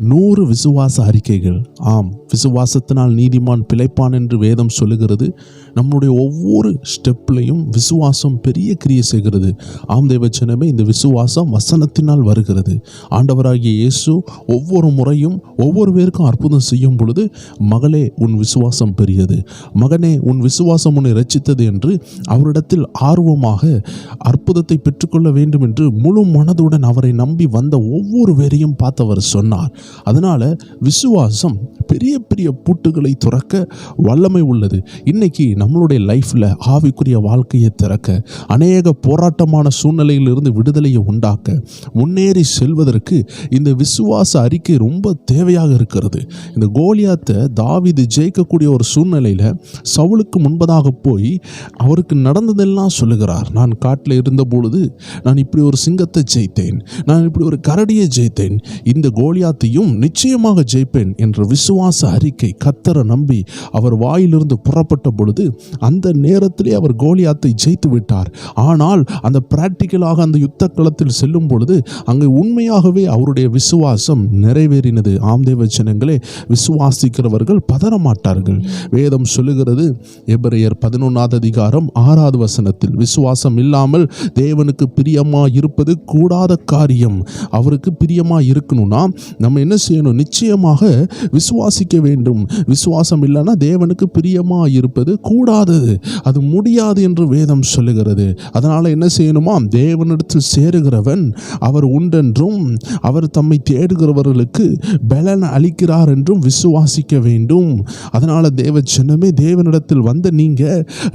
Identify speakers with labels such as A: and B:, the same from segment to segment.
A: 100 விசுவாச அறிக்கைகள். ஆம், விசுவாசத்தினால் நீதிமான் பிழைப்பான் என்று வேதம் சொல்லுகிறது. நம்முடைய ஒவ்வொரு ஸ்டெப்லையும் விசுவாசம் பெரிய கிரியை செய்கிறது. ஆம் தேவச்சனமே, இந்த விசுவாசம் வசனத்தினால் வருகிறது. ஆண்டவராகிய இயேசு ஒவ்வொரு முறையும் ஒவ்வொரு பேருக்கும் அற்புதம் செய்யும் பொழுது, மகளே உன் விசுவாசம் பெரியது, மகனே உன் விசுவாசம் உன்னை ரட்சித்தது என்று அவரிடத்தில் ஆர்வமாக அற்புதத்தை பெற்றுக்கொள்ள வேண்டும் என்று முழு மனதுடன் அவரை நம்பி வந்த ஒவ்வொரு பேரையும் பார்த்தவர் சொன்னார். அதனால விசுவாசம் பெரிய பெரிய பூட்டுகளை துறக்க வல்லமை உள்ளது. இன்னைக்கு நம்மளுடைய லைஃப்ல ஆவிக்குரிய வாழ்க்கையை திறக்க, அநேக போராட்டமான சூழ்நிலையிலிருந்து விடுதலையை உண்டாக்க, முன்னேறி செல்வதற்கு இந்த விசுவாச அறிக்கை ரொம்ப தேவையாக இருக்கிறது. இந்த கோலியாத்தை தாவீது ஜெயிக்கக்கூடிய ஒரு சூழ்நிலையில சவுலுக்கு முன்பதாக போய் அவருக்கு நடந்ததெல்லாம் சொல்லுகிறார். நான் காட்டில் இருந்த பொழுது நான் இப்படி ஒரு சிங்கத்தை ஜெயித்தேன், நான் இப்படி ஒரு கரடியை ஜெயித்தேன், இந்த கோலியாத்தையும் நிச்சயமாக ஜெயிப்பேன் என்ற விசுவாச அறிக்கை கர்த்தரை நம்பி அவர் வாயிலிருந்து புறப்பட்ட பொழுது அந்த நேரத்திலே அவர் கோலியாத்தை ஜெயித்து விட்டார். ஆனால் அந்த பிராக்டிக்கலாக அந்த யுத்த களத்தில் செல்லும் பொழுது அங்கே உண்மையாகவே அவருடைய விசுவாசம் நிறைவேறினது. ஆம் தேவஜனங்களே, விசுவாசிக்கிறவர்கள் பதறமாட்டார்கள். வேதம் சொல்லுகிறது, எபிரேயர் 11 அதிகாரம் 6 வசனத்தில், விசுவாசம் இல்லாமல் தேவனுக்கு பிரியமா இருப்பது கூடாத காரியம். அவருக்கு பிரியமா இருக்கணும்னா நம்ம என்ன செய்யணும்? நிச்சயமாக விசுவாசிக்க வேண்டும். விசுவாசம் இல்லைன்னா தேவனுக்கு பிரியமா இருப்பது கூடாதது, அது முடியாது என்று வேதம் சொல்லுகிறது. அதனால என்ன செய்யணுமா? தேவனிடத்தில் சேருகிறவன் அவர் உண்டென்றும் அவர் தம்மை தேடுகிறவர்களுக்கு பலன் அளிக்கிறார் என்றும் விசுவாசிக்க வேண்டும். அதனால தேவ ஜனமே, தேவனிடத்தில் வந்த நீங்க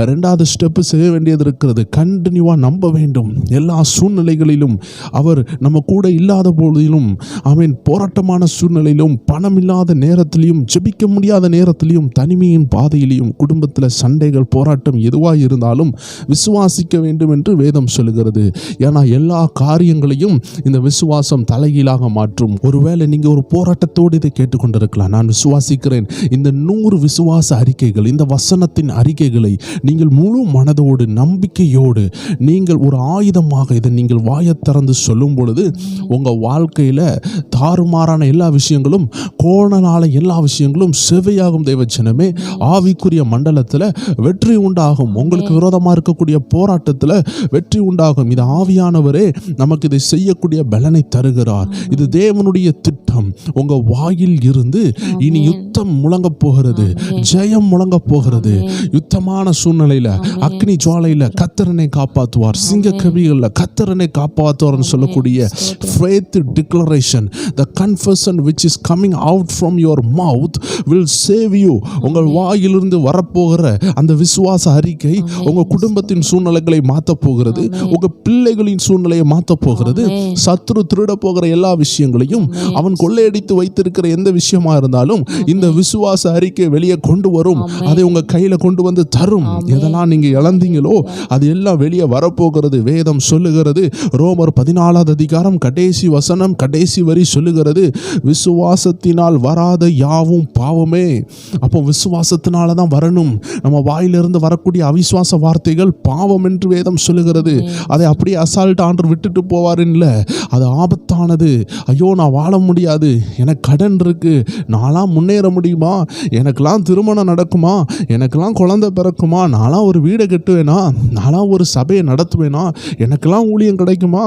A: 2வது ஸ்டெப் செய்ய வேண்டியது இருக்கிறது. கண்டினியூவா நம்ப வேண்டும். எல்லா சூழ்நிலைகளிலும் அவர் நம்ம கூட இல்லாத பொழுதிலும், ஆமென், போராட்டமான சூழ்நிலையிலும், பணம் இல்லாத நேரத்திலையும், ஜெபிக்க முடியாத நேரத்திலையும், தனிமையின் பாதையிலையும், குடும்பத்தில் சண்டைகள், போராட்டம் எதுவாக இருந்தாலும் விசுவாசிக்க வேண்டும் என்று வேதம் சொல்லுகிறது. ஏன்னா எல்லா காரியங்களையும் இந்த விசுவாசம் தலைகீழாக மாற்றும். ஒருவேளை நீங்க ஒரு போராட்டத்தோடு இதை கேட்டுக்கொண்டிருக்கலாம். நான் விசுவாசிக்கிறேன். இந்த 100 விசுவாச அறிக்கைகள், இந்த வசனத்தின் அறிக்கைகளை நீங்கள் முழு மனதோடு நம்பிக்கையோடு நீங்கள் ஒரு ஆயுதமாக இதை நீங்கள் வாயை திறந்து சொல்லும் பொழுது உங்க வாழ்க்கையில தாறுமாறான எல்லா விஷயங்களும், கோணலான எல்லா விஷயங்களும் செவையாகும். தேவஜனமே, ஆவிக்குரிய மண்டலத்தில் வெற்றி உண்டாகும். உங்களுக்கு விரோதமாக இருக்கக்கூடிய போராட்டத்தில் வெற்றி உண்டாகும். இது ஆவியானவரே நமக்கு இதை செய்யக்கூடிய பலனை தருகிறார். இது தேவனுடைய திட்டம். உங்க வாயில் இருந்து இனி யுத்தம் முழங்க போகிறது, ஜெயம் முழங்க போகிறது. யுத்தமான சூழ்நிலையில, அக்னி ஜுவாலையில கர்த்தரனை காப்பாற்றுவார், சிங்க கவிகளில் கர்த்தரனை காப்பாற்றுவார்னு சொல்லக்கூடிய faith declaration, the confession which is coming out from your mouth will save you. உங்கள் வாயிலிருந்து வரப்போகிற அந்த விசுவாச அறிக்கை உங்க குடும்பத்தின் சூழ்நிலைகளை மாற்ற போகிறது, உங்க பிள்ளைகளின் சூழ்நிலையை மாற்ற போகிறது. சத்துரு திருட போகிற எல்லா விஷயங்களையும், அவன் கொள்ளையடித்து வைத்திருக்கிற எந்த விஷயமா இருந்தாலும் இந்த விசுவாச அறிக்கை வெளியே கொண்டு வரும். அதை உங்க கையில கொண்டு வந்து தரும். எதெல்லாம் நீங்க இழந்தீங்களோ அது எல்லாம் வெளியே வரப்போகிறது. வேதம் சொல்லுகிறது, ரோமர் 14 அதிகாரம் கடைசி வசனம் கடைசி வரி சொல்லுகிறது, விசுவாசத்தினால் வராத யாவும் பாவமே. அப்போ விசுவாசத்தினால தான் வரணும். நம்ம வாயிலிருந்து வரக்கூடிய அவிசுவாச வார்த்தைகள் பாவம் என்று வேதம் சொல்லுகிறது. அதை அப்படியே அசால்ட் ஆண்டு விட்டுட்டு போவாருன்னு, அது ஆபத்தானது. ஐயோ, நான் வாழ முடியாது, எனக்கு கடன் இருக்கு, நான்லாம் முன்னேற முடியுமா, எனக்கெல்லாம் திருமணம் நடக்குமா, எனக்கெல்லாம் குழந்தை பிறக்குமா, நான்லாம் ஒரு வீடை கட்டுவேனா, நான்லாம் ஒரு சபையை நடத்துவேனா, எனக்கெல்லாம் ஊழியம் கிடைக்குமா,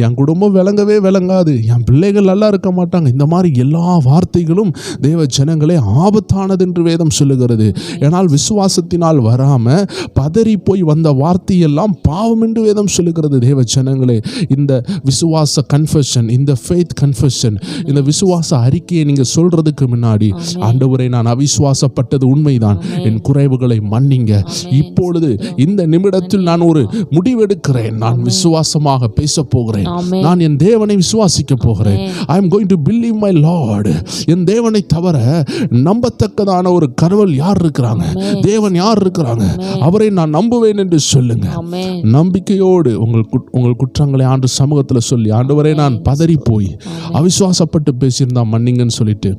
A: என் குடும்பம் விளங்கவே விளங்காது, என் பிள்ளைகள் நல்லா இருக்க மாட்டாங்க. இந்த மாதிரி எல்லா வார்த்தைகளும் தேவ ஜனங்களே ஆபத்தானது என்று வேதம் சொல்லுகிறது. ஏனால் விசுவாசத்தினால் வராம பதறி போய் வந்த வார்த்தையெல்லாம் பாவம் என்று வேதம் சொல்லுகிறது. தேவ ஜனங்களே, இந்த விசுவாச கன்ஃபெஷன், இந்த ஃபெய்த் கன்ஃபெஷன், இந்த விசுவாச அறிக்கையை நீங்க சொல்றதுக்கு முன்னாடி, ஆண்டவரே நான் அவிசுவாசப்பட்டது உண்மைதான், என் குறைவுகளை மன்னிங்க, இப்பொழுது இந்த நிமிடத்தில் நான் ஒரு முடிவெடுக்கிறேன், நான் விசுவாசமாக பேச போகிறேன், நான் என் தேவனை விசுவாசிக்க போகிறேன். I am going to believe my Lord. என் தேவனை தவிர நம்பத்தக்கதான ஒரு கடவுள் யார் இருக்கிறாங்க, தேவன் யார் இருக்கிறாங்க, அவரை நான் நம்புவேன் என்று சொல்லுங்க. நம்பிக்கையோடு உங்கள் குற்றங்களை ஆண்டு சமூகத்தில் சொல்லி, ஆண்டவரே நான் பதறி போய் அவிசுவாசப்பட்டு பேசியிருந்தா மன்னிங்கன்னு சொல்லிட்டு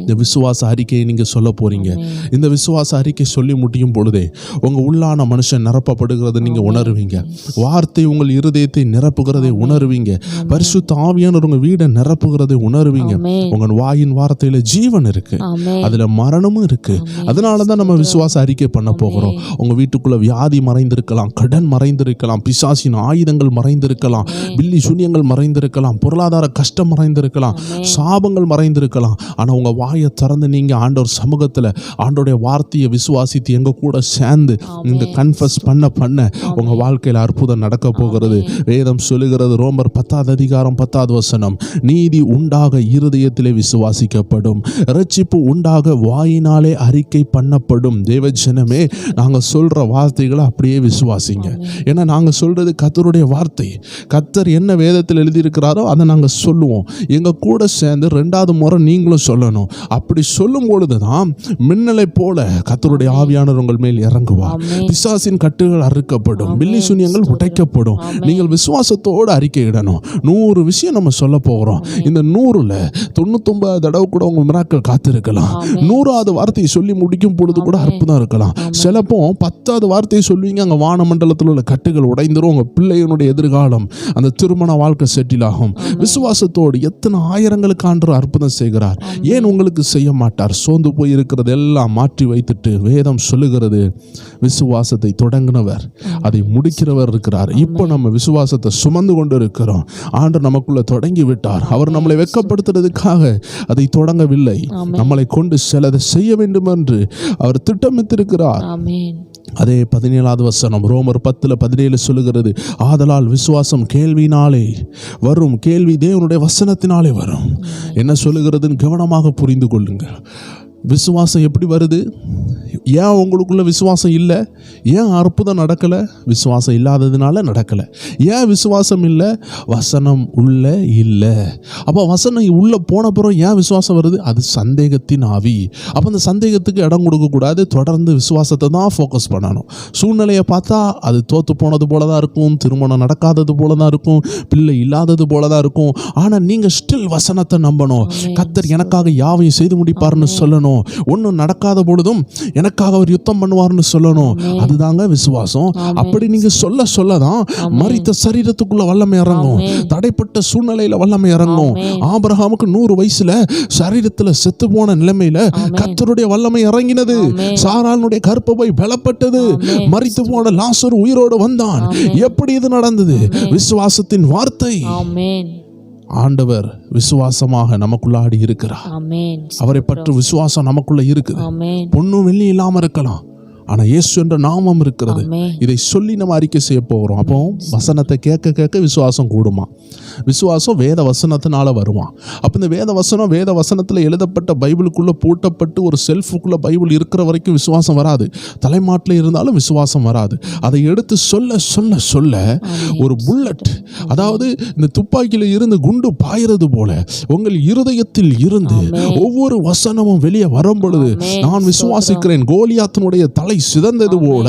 A: இந்த விசுவாச அறிக்கையை நீங்க சொல்ல போறீங்க. இந்த விசுவாச அறிக்கை சொல்லி முடியும் பொழுதே உங்க உள்ளான மனுஷன் நிரப்பப்படுகிறத நீங்க உணர்வீங்க. வார்த்தை உங்கள் இருதயத்தை நிரப்புகிறதை உணர்வீங்க. பரிசுத்த ஆவியானவர் உங்க வீடை நிரப்புகிறதை உணர்வீங்க. உங்க வாயின் வார்த்தையில ஜீவன் இருக்கு, அதுல மரணமும் இருக்கு. அதனாலதான் நம்ம விசுவாச அறிக்கை பண்ண போகிறோம். உங்க வீட்டுக்குள்ள வியாதி மறைந்திருக்கலாம், கடன் மறைந்திருக்கலாம், பிசாசின் ஆயுதங்கள் மறைந்திருக்கலாம், பில்லி சூனியங்கள் மறைந்திருக்கலாம், பொருளாதார கஷ்டம் மறைந்திருக்கலாம், சாபங்கள் மறைந்திருக்கலாம். ஆனா உங்க வாயை திறந்து நீங்க ஆண்டவர் சமூகத்துல ஆண்டோடைய வார்த்தையை விசுவாசித்து எங்க கூட சேர்ந்து நீங்க கன்ஃபஸ் பண்ண உங்க வாழ்க்கையில அற்புதம் நடக்க போகிறது. வேதம் சொல்லுகிறது, ரோமர் 10வது அதிகாரம் 10வது வசனம், நீதி உண்டாக இருதயத்திலே விசுவாசிக்கப்படும், இரட்சிப்பு உண்டாக வாயினாலே அறிக்கை பண்ணப்படும். தேவஜனமே, நாங்க சொல்ற வார்த்தைகளை அப்படியே விசுவாசிங்க. ஏன்னா நாங்க சொல்றது கர்த்தருடைய வார்த்தை. கர்த்தர் என்ன வேதத்தில் எழுதியிருக்கிறாரோ அதை நாங்க சொல்லுவோம். எங்க கூட சேர்ந்து 2வது முறை நீங்களும் சொல்லணும். அப்படி சொல்லும் பொழுதுதான் மின்னலை போல கர்த்தருடைய ஆவியானவர் உங்கள் மேல் இறங்குவார். பிசாசின் கட்டுகள் அறுக்கப்படும், பில்லி சூனியங்கள் உடைக்கப்படும். நீங்கள் விசுவாசத்தோடு அறிக்கையிடணும். 100 விஷயம் நம்ம சொல்ல போகிறோம். இந்த 100ல 99 தடவை கூட உங்க மிராக்கள் காத்திருக்கலாம். 100வது வார்த்தையை சொல்லி முடிக்கும் பொழுது கூட அற்புதம் இருக்கலாம். சிலப்போ 10வது வார்த்தையை சொல்லுவீங்க, அங்க வானமண்டலத்தில் உள்ள கட்டுகள் உடைந்துரும். உங்க பிள்ளையினுடைய எதிர்காலம், அந்த திருமண வாழ்க்கை செட்டில் ஆகும். விசுவாசத்தோடு எத்தனை ஆயிரங்களுக்கு ஆண்டவர் அற்புதம் செய்கிறார். ஏன் உங்களுக்கு செய்ய மாட்டார்? சோர்ந்து போய் இருக்கிறது எல்லாம் மாற்றி வைத்துட்டு வேதம் சொல்லுகிறது, விசுவாசத்தை தொடங்கினவர் அதை முடிக்கிறவர் இருக்கிறார். இப்போ நம்ம விசுவாசத்தை சுமந்து கொண்டு இருக்கிறோம். ஆண்டவர் நமக்குள்ள தொடங்கி விட்டார். அவர் நம்மளை வெட்கப்படுத்துறதுக்காக அதை தொடங்கவில்லை, நம்மளை கொண்டு சிலதை செய்ய வேண்டும் என்று அவர் திட்டமிட்டிருக்கிறார். அதே 17வது வசனம் ரோமர் 10:17 சொல்லுகிறது, ஆதலால் விசுவாசம் கேள்வினாலே வரும், கேள்வி தேவனுடைய வசனத்தினாலே வரும். என்ன சொல்லுகிறதுன்னு கவனமாக புரிந்து கொள்ளுங்க. விசுவாசம் எப்படி வருது? ஏன் உங்களுக்குள்ள விசுவாசம் இல்லை? ஏன் அற்புதம் நடக்கலை? விசுவாசம் இல்லாததுனால நடக்கலை. ஏன் விசுவாசம் இல்லை? வசனம் உள்ள இல்லை. அப்போ வசனம் உள்ள போன பிறகு ஏன் விசுவாசம் வருது? அது சந்தேகத்தின் ஆவி. அப்போ அந்த சந்தேகத்துக்கு இடம் கொடுக்கக்கூடாது. தொடர்ந்து விசுவாசத்தை தான் ஃபோக்கஸ் பண்ணணும். சூழ்நிலையை பார்த்தா அது தோற்று போனது போல தான் இருக்கும், திருமணம் நடக்காதது போல தான் இருக்கும், பிள்ளை இல்லாதது போல தான் இருக்கும். ஆனால் நீங்கள் ஸ்டில் வசனத்தை நம்பணும். கர்த்தர் எனக்காக யாவையும் செய்து முடிப்பார்னு சொல்லணும். ஒன்றும் நடக்காத பொழுதும் எனக்காக அவர் யுத்தம் பண்ணுவார்னு சொல்லணும். அதுதாங்க விசுவாசம். அப்படி நீங்க சொல்லதான் மரித்த சரீரத்துக்குள்ள வல்லமை இறங்கும், தடைப்பட்ட சூழ்நிலையில வல்லமை இறங்கும். ஆபிரகாமுக்கு 100 வயசுல சரீரத்துல செத்து போன நிலைமையில கர்த்தருடைய வல்லமை இறங்கினது. சாராளுடைய கர்ப்பப்பை பலப்பட்டது. மரித்து போன லாசரு உயிரோடு வந்தான். எப்படி இது நடந்தது? விசுவாசத்தின் வார்த்தை. ஆண்டவர் விசுவாசமாக நமக்குள்ளாடி இருக்கிறார். அவரை பற்றி விசுவாசம் நமக்குள்ள இருக்குது. பொன்னும் வெள்ளி இல்லாம இருக்கலாம், ஆனா இயேசு என்ற நாமம் இருக்கிறது. இதை சொல்லி நம்ம அறிக்கை செய்ய போகிறோம். அப்போ வசனத்தை கேட்க கேட்க விசுவாசம் கூடுமா? விசுவாசம் வேத வசனத்தினால வருமா? அப்போ இந்த வேத வசனத்தில் எழுதப்பட்ட பைபிளுக்குள்ள பூட்டப்பட்டு ஒரு செல்ஃபுக்குள்ள பைபிள் இருக்கிற வரைக்கும் விசுவாசம் வராது. தலைமாட்டில் இருந்தாலும் விசுவாசம் வராது. அதை எடுத்து சொல்ல சொல்ல சொல்ல ஒரு புல்லட், அதாவது இந்த துப்பாக்கியில இருந்து குண்டு பாயிறது போல உங்கள் இருதயத்தில் இருந்து ஒவ்வொரு வசனமும் வெளியே வரும் பொழுது, நான் விசுவாசிக்கிறேன், கோலியாத்தினுடைய தலை சிதந்தது போல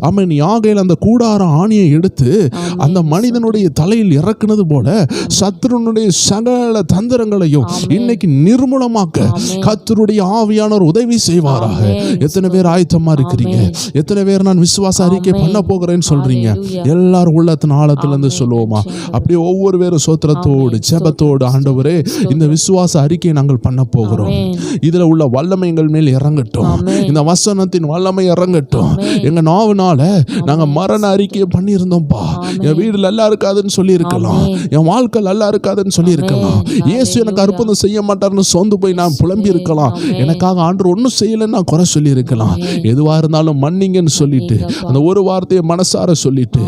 A: அவன் யாகையில் அந்த கூடார ஆணியை எடுத்து அந்த மனிதனுடைய தலையில் இறக்குனது போல சத்துருனுடைய சகல தந்திரங்களையும் இன்னைக்கு நிர்மூலமாக்க கர்த்தருடைய ஆவியானவர் உதவி செய்வாராக. எத்தனை பேர் ஆயத்தமா இருக்கிறீங்க? எத்தனை பேர் நான் விசுவாச அறிக்கை பண்ண போகிறேன்னு சொல்றீங்க? எல்லாரும் உள்ளத்தின் ஆழத்துல இருந்து சொல்லுவோமா? அப்படியே ஒவ்வொரு பேரும் சோத்திரத்தோடு ஜெபத்தோடு, ஆண்டவரே இந்த விசுவாச அறிக்கையை நாங்கள் பண்ண போகிறோம், இதுல உள்ள வல்லமை எங்கள் மேல் இறங்கட்டும், இந்த வசனத்தின் வல்லமை இறங்கட்டும். எங்க நாவுனால நாங்க மரண அறிக்கையை பண்ணியிருந்தோம்பா, என் வீடு நல்லா இருக்காதுன்னு சொல்லி இருக்கலாம், என் வாழ்க்கை நல்லா இருக்காதுன்னு சொல்லி இருக்கலாம், இயேசு எனக்கு அற்புதம் செய்ய மாட்டார்னு சோர்ந்து போய் நான் புலம்பி இருக்கலாம், எனக்காக ஆண்டவர் ஒன்றும் செய்யலைன்னு நான் குறை சொல்லி இருக்கலாம். எதுவா இருந்தாலும் மன்னிங்கன்னு சொல்லிட்டு அந்த ஒரு வார்த்தையை மனசார சொல்லிட்டு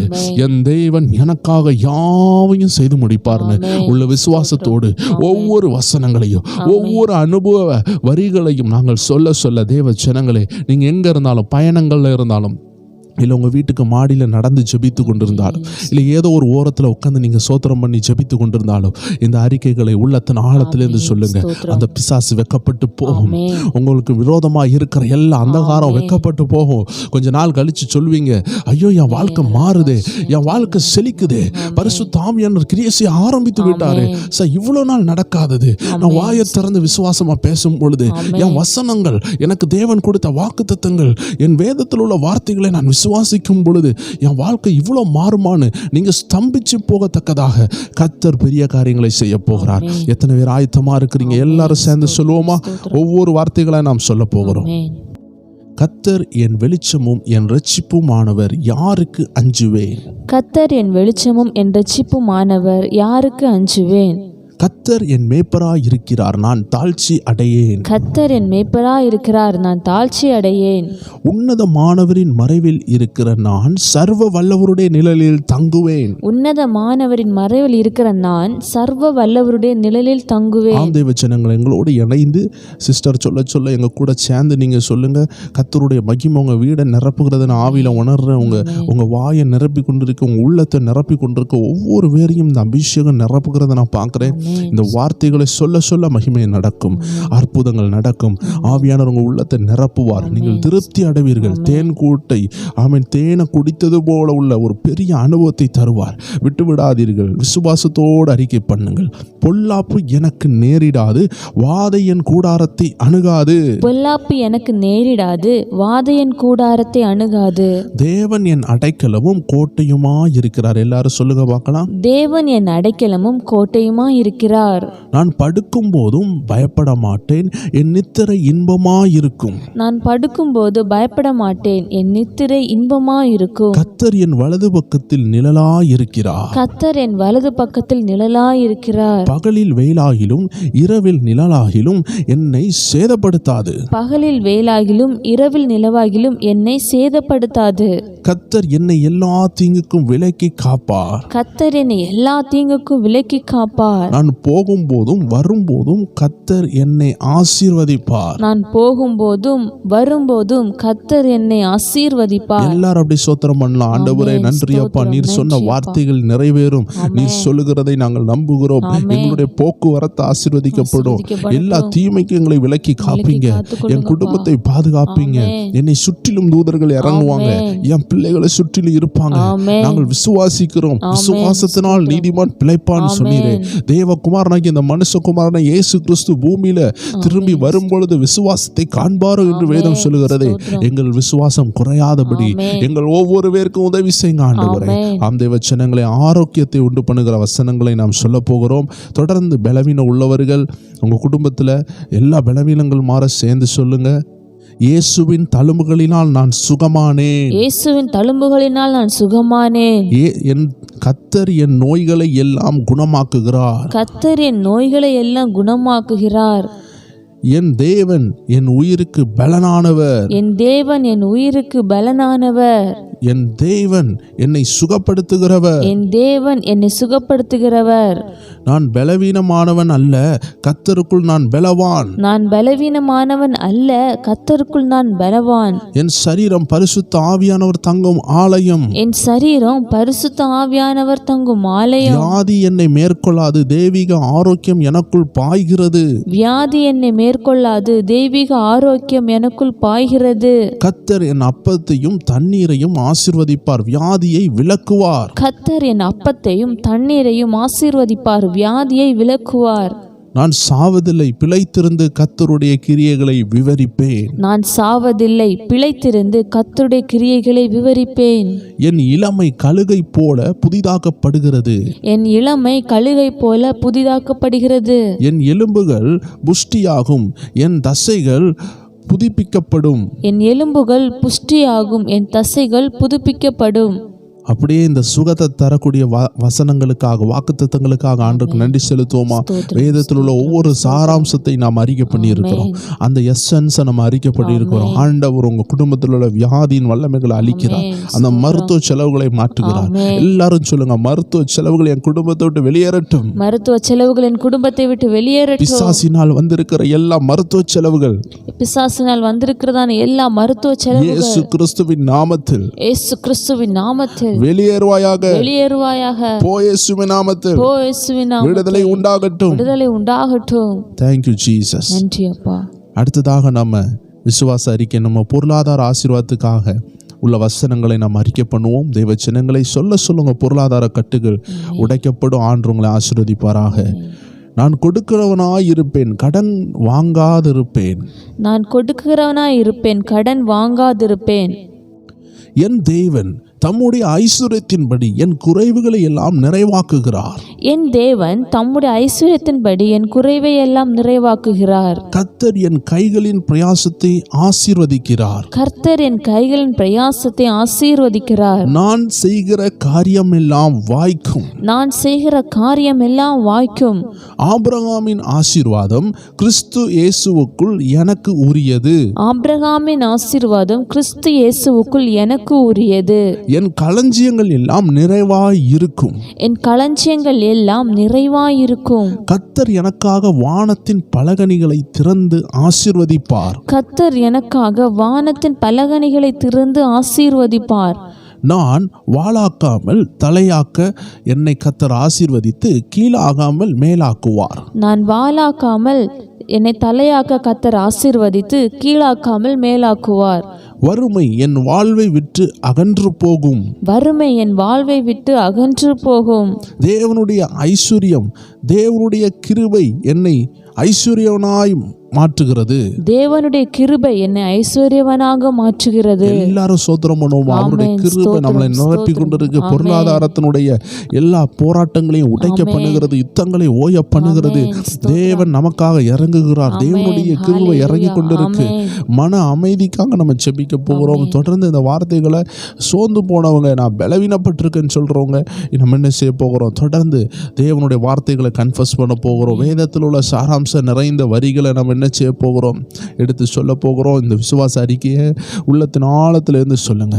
A: என் தேவன் எனக்காக யாவையும் செய்து முடிப்பார்னு உள்ள விசுவாசத்தோடு ஒவ்வொரு வசனங்களையும் ஒவ்வொரு அனுபவ வரிகளையும் நாங்கள் சொல்ல சொல்ல, தேவ ஜனங்களே, நீங்க எங்க இருந்தாலும், பயணங்கள்ல இருந்தாலும், இல்லை உங்கள் வீட்டுக்கு மாடியில் நடந்து ஜெபித்து கொண்டிருந்தாலும், இல்லை ஏதோ ஒரு ஓரத்தில் உட்காந்து நீங்கள் சோத்திரம் பண்ணி ஜெபித்து கொண்டிருந்தாலும், இந்த அறிக்கைகளை உள்ளத்தின் ஆழத்திலேருந்து சொல்லுங்க. அந்த பிசாசு வெக்கப்பட்டு போகும். உங்களுக்கு விரோதமாக இருக்கிற எல்லா அந்தகாரம் வெக்கப்பட்டு போகும். கொஞ்ச நாள் கழிச்சு சொல்வீங்க, ஐயோ என் வாழ்க்கை மாறுதே, என் வாழ்க்கை செழிக்குதே, பரிசுத்த ஆவியானவர் கிரியை செய்ய ஆரம்பித்து விட்டாரு. சார் இவ்வளோ நாள் நடக்காதது. நான் வாயை திறந்து விசுவாசமாக பேசும் பொழுது என் வசனங்கள், எனக்கு தேவன் கொடுத்த வாக்குத்தத்தங்கள், என் வேதத்தில் உள்ள வார்த்தைகளை நான் விசுவாசிக்கும் பொழுது என் வாழ்க்கை இவ்வளோ மாறுமான்னு நீங்க ஸ்தம்பிச்சு போகத்தக்கதாக கர்த்தர் பெரிய காரியங்களை செய்ய போகிறார். எத்தனை பேர் ஆயத்தமா இருக்கிறீங்க? எல்லாரும் சேர்ந்து சொல்லுவோமா? ஒவ்வொரு வார்த்தைகளை நாம் சொல்ல போகிறோம். கர்த்தர் என் வெளிச்சமும் என் இரட்சிப்புமானவர், யாருக்கு அஞ்சுவேன்?
B: கர்த்தர் என் வெளிச்சமும் என் இரட்சிப்புமானவர், யாருக்கு அஞ்சுவேன்?
A: கர்த்தர் என் மேய்ப்பராய் இருக்கிறார், நான் தாழ்ச்சி அடையேன்.
B: கர்த்தர் என் மேய்ப்பராய் இருக்கிறார், நான் தாழ்ச்சி அடையேன்.
A: உன்னதமானவரின் மறைவில் இருக்கிற நான் சர்வ வல்லவருடைய நிழலில் தங்குவேன்.
B: உன்னதமானவரின் மறைவில் இருக்கிற நான் சர்வ வல்லவருடைய நிழலில் தங்குவேன்.
A: ஆம் தேவ ஜனங்கள், எங்களோடு இணைந்து சிஸ்டர் சொல்ல சொல்ல எங்க கூட சேர்ந்து நீங்க சொல்லுங்க. கர்த்தருடைய மகிமை உங்க வீடை நிரப்புகிறத நான் ஆவியில உணர்றேன். உங்க வாயை நிரப்பி கொண்டிருக்க, உங்க உள்ளத்தை நிரப்பி கொண்டிருக்க ஒவ்வொரு பேரையும் இந்த அபிஷேகம் நிரப்புகிறத நான் பார்க்கிறேன். இந்த வார்த்தைகளை சொல்ல சொல்ல மகிமை நடக்கும், அற்புதங்கள் நடக்கும். ஆவியானவர் உங்க உள்ளத்தை நிரப்புவார். நீங்கள் திருப்தி அடைவீர்கள். தேன் கூட்டை தேனை குடித்தது போல உள்ள ஒரு பெரிய அனுபவத்தை தருவார். விட்டு விடாதீர்கள். விசுவாசத்தோடு அறிக்கை பண்ணுங்கள். பொல்லாப்பு எனக்கு நேரிடாது, வாதையன் கூடாரத்தை அணுகாது.
B: பொல்லாப்பு எனக்கு நேரிடாது, வாதையன் கூடாரத்தை அணுகாது.
A: தேவன் என் அடைக்கலமும் கோட்டையுமா இருக்கிறார். எல்லாரும் சொல்லுங்க பார்க்கலாம்.
B: தேவன் என் அடைக்கலமும் கோட்டையுமா இருக்கிறார்.
A: நான் படுக்கும் போதும் பயப்பட மாட்டேன், என் நித்திரை இன்பமா இருக்கும்.
B: நான் படுக்கும் போது பயப்பட மாட்டேன், என் நித்திரை இன்பமா இருக்கும்.
A: கர்த்தர் என் வலது பக்கத்தில் நிழலா இருக்கிறார்.
B: கர்த்தர் என் வலது பக்கத்தில் நிழலா இருக்கிறார்.
A: பகலில் வெயிலாகிலும் இரவில் நிழலாகிலும் என்னை சேதப்படுத்தாது.
B: பகலில் வெயிலாகிலும் இரவில் நிலவாகிலும் என்னை சேதப்படுத்தாது.
A: கர்த்தர் என்னை எல்லா தீங்குக்கும் விலக்கி காப்பார்.
B: கர்த்தர் என்னை எல்லா தீங்குக்கும் விலக்கி காப்பார்.
A: நான் போகும்போதும் வரும்போதும் கர்த்தர் என்னை ஆசீர்வதிப்பார்.
B: நான் போகும்போதும் வரும்போதும் கர்த்தர் என்னை ஆசீர்வதிப்பார்.
A: எல்லாரும் அப்படி ஸ்தோத்திரம் பண்ணலாம். ஆண்டவரே நன்றி அப்பா, நீர் சொன்ன வார்த்தைகள் நிறைவேறும். நீர் சொல்லுகிறதை நாங்கள் நம்புகிறோம். எங்களுடைய போக்குவரத்து ஆசீர்வதிக்கப்படும். எல்லா தீமைக்கும் எங்களை விலக்கி காப்பீங்க. என் குடும்பத்தை பாதுகாப்பீங்க. என்னை சுற்றிலும் தூதர்கள் இறங்குவாங்க. என் பிள்ளைகளை சுற்றிலும் இருப்பாங்க. நாங்கள் விசுவாசிக்கிறோம். விசுவாசத்தினால் நீதிமான் பிழைப்பான்னு சொன்னீரே. தேவகுமாரனாகிய இந்த மனுஷகுமாரனை இயேசு கிறிஸ்து பூமியில திரும்பி வரும்பொழுது விசுவாசத்தை காண்பாரோ என்று வேதம் சொல்லுகிறதே. எங்கள் விசுவாசம் குறையாதபடி எங்கள் ஒவ்வொரு பேருக்கும் உதவி செய்யுங்க ஆண்டவரே. ஆம் தேவ ஜனங்களை ஆரோக்கியத்தை உண்டு பண்ணுகிற வசனங்களை நாம் சொல்ல போகிறோம். தொடர்ந்து பலவீனம் உள்ளவர்கள், உங்க குடும்பத்துல எல்லா பலவீனங்கள் மாற சேர்ந்து சொல்லுங்க. இயேசுவின் தழும்புகளினால் நான் சுகமானேன்.
B: இயேசுவின் தழும்புகளினால் நான் சுகமானேன்.
A: என் கர்த்தர் என் நோய்களை எல்லாம் குணமாக்குகிறார்.
B: கர்த்தர் என் நோய்களை எல்லாம் குணமாக்குகிறார்.
A: என் தேவன் என் உயிருக்கு பலனானவர்.
B: என் தேவன் என் உயிருக்கு பலனானவர்.
A: என் தேவன் என்னை சுகப்படுத்துகிறவர்.
B: என் தேவன் என்னை சுகப்படுத்துகிறவர்.
A: நான் பலவீனமானவன் அல்ல, கர்த்தருக்குள் நான் பலவான்.
B: நான் பலவீனமானவன் அல்ல, கர்த்தருக்குள் நான் பலவான்.
A: என் சரீரம் பரிசுத்த ஆவியானவர் தங்கும் ஆலயம்.
B: என் சரீரம் பரிசுத்த ஆவியானவர் தங்கும் ஆலயம்.
A: வியாதி என்னை மேற்கொள்ளாது, தெய்வீக ஆரோக்கியம் எனக்குள் பாய்கிறது.
B: வியாதி என்னை மேற்கொள்ளாது, தெய்வீக ஆரோக்கியம் எனக்குள் பாய்கிறது.
A: கர்த்தர் என் அப்பத்தையும் தண்ணீரையும் ஆசீர்வதிப்பார், வியாதியை விலக்குவார்.
B: கர்த்தர் என் அப்பத்தையும் தண்ணீரையும் ஆசீர்வதிப்பார், வியாதியை விலக்குவார்.
A: நான் சாவதில்லை, பிழைத்திருந்து கர்த்தருடைய கிரியைகளை விவரிப்பேன்.
B: நான் சாவதில்லை, பிழைத்திருந்து கர்த்தருடைய கிரியைகளை விவரிப்பேன்.
A: என் இளமை கழுகை போல புதிதாக்கப்படுகிறது.
B: என் இளமை கழுகை போல புதிதாக்கப்படுகிறது.
A: என் எலும்புகள் புஷ்டியாகும், என் தசைகள் புதுப்பிக்கப்படும்.
B: என் எலும்புகள் புஷ்டியாகும், என் தசைகள் புதுப்பிக்கப்படும்.
A: அப்படியே இந்த சுகத்தை தரக்கூடிய வசனங்களுக்காக வாக்குத்தத்தங்களுக்காக ஆண்டவருக்கு நன்றி செலுத்துவோமா? வேதத்தில் உள்ள ஒவ்வொரு சாராம்சத்தை நாம் அறிக்கை பண்ணி இருக்கிறோம். அந்த எசன்ஸை நம்ம அறிக்கை பண்ணி இருக்கிறோம். ஆண்டவர் உங்க குடும்பத்தில் உள்ள வியாதியின் வல்லமைகளை அளிக்கிறார். அந்த மருத்துவ செலவுகளை மாற்றுகிறார். எல்லாரும் சொல்லுங்க, மருத்துவ செலவுகள் என் குடும்பத்தை விட்டு வெளியேறட்டும்.
B: மருத்துவ செலவுகள் என் குடும்பத்தை விட்டு வெளியேறட்டும்.
A: பிசாசினால் வந்திருக்கிற எல்லா மருத்துவ செலவுகள்,
B: பிசாசினால் வந்திருக்கிறதான எல்லா மருத்துவ செலவுகள்
A: இயேசு கிறிஸ்துவின் நாமத்தில்,
B: இயேசு கிறிஸ்துவின் நாமத்தில்
A: வெளியேறுவாயாக.
B: வெளியேறுவாயாக.
A: போ இயேசுவின் நாமத்தில்.
B: போ இயேசுவின் நாமத்தில்.
A: விடுதலை உண்டாகட்டும்.
B: விடுதலை உண்டாகட்டும்.
A: Thank you Jesus.
B: நன்றி அப்பா.
A: அடுத்ததாக நம்ம விசுவாச அறிக்கை, நம்ம பொருளாதார ஆசீர்வாதத்துக்காக உள்ள வசனங்களை நாம் அறிக்கை பண்ணுவோம். தெய்வ சின்னங்களை சொல்லுங்க. பொருளாதார கட்டுகள் உடைக்கப்படும். ஆண்டவங்களை ஆசீர்வதிப்பாராக. நான் கொடுக்கிறவனாய் இருப்பேன், கடன் வாங்காதிருப்பேன்.
B: நான் கொடுக்கிறவனாய் இருப்பேன், கடன் வாங்காதிருப்பேன்.
A: என் தேவன் தம்முடைய ஐஸ்வர்யத்தின்படி என் குறைவுகளை எல்லாம் நிறைவாக்குகிறார்.
B: என் தேவன் தம்முடைய ஐஸ்வர்யத்தின்படி என் குறைவை எல்லாம் நிறைவாக்குகிறார்.
A: கர்த்தர் என் கைகளின் பிரயாசத்தை ஆசீர்வதிக்கிறார்.
B: கர்த்தர் என் கைகளின் பிரயாசத்தை ஆசீர்வதிக்கிறார்.
A: நான் செய்கிற காரியம் எல்லாம் வாய்க்கும்.
B: நான் செய்கிற காரியம் எல்லாம் வாய்க்கும்.
A: ஆபிரகாமின் ஆசீர்வாதம் கிறிஸ்து இயேசுவுக்குள் எனக்கு உரியது.
B: ஆபிரகாமின் ஆசீர்வாதம் கிறிஸ்து இயேசுவுக்குள் எனக்கு உரியது.
A: என் களஞ்சியங்கள் எல்லாம் நிறைவாய் இருக்கும்.
B: என் களஞ்சியங்கள் எல்லாம் நிறைவாய் இருக்கும்.
A: கர்த்தர் எனக்காக வானத்தின் பலகணிகளை திறந்து ஆசீர்வதிப்பார்.
B: கர்த்தர் எனக்காக வானத்தின் பலகணிகளை திறந்து ஆசீர்வதிப்பார்.
A: நான் வாளாக்காமல் தலையாக்க என்னை கர்த்தர் ஆசீர்வதித்து கீழாகாமல் மேலாக்குவார்.
B: நான் வாளாக்காமல் என்னை தலையாக்க கர்த்தர் ஆசீர்வதித்து கீழாக்காமல் மேலாக்குவார்.
A: வறுமை என் வாழ்வை விட்டு அகன்று போகும்.
B: வறுமை என் வாழ்வை விட்டு அகன்று போகும்.
A: தேவனுடைய ஐஸ்வர்யம், தேவனுடைய கிருபை என்னை ஐஸ்வர்யவனாய் மாற்றுகிறது.
B: தேவனுடைய கிருபை என்னை ஐஸ்வர்யவனாக மாற்றுகிறது.
A: எல்லாரும் ஸ்தோத்திரம் பண்ணுவோம். அவருடைய கிருபை நம்மளை நிரப்பி கொண்டிருக்கு. பொருளாதாரத்தினுடைய எல்லா போராட்டங்களையும் உடைக்க பண்ணுகிறது, யுத்தங்களை ஓய பண்ணுகிறது. தேவன் நமக்காக இறங்குகிறார். தேவனுடைய கிருபை இறங்கி கொண்டிருக்கு. மன அமைதிக்காக நம்ம ஜெபிக்க போகிறோம். தொடர்ந்து இந்த வார்த்தைகளை சோர்ந்து போனவங்க, நான் பலவீனப்பட்டிருக்கேன்னு சொல்றவங்க நம்ம என்ன செய்ய போகிறோம்? தொடர்ந்து தேவனுடைய வார்த்தைகளை கன்ஃபஸ் பண்ண போகிறோம். வேதத்தில் உள்ள சாராம்சம் நிறைந்த வரிகளை நம்ம என்ன செய்ய போகிறோம்? எடுத்து சொல்ல போகிறோம். இந்த விசுவாச அறிக்கையை உள்ளத்தின் ஆழத்திலிருந்து சொல்லுங்க.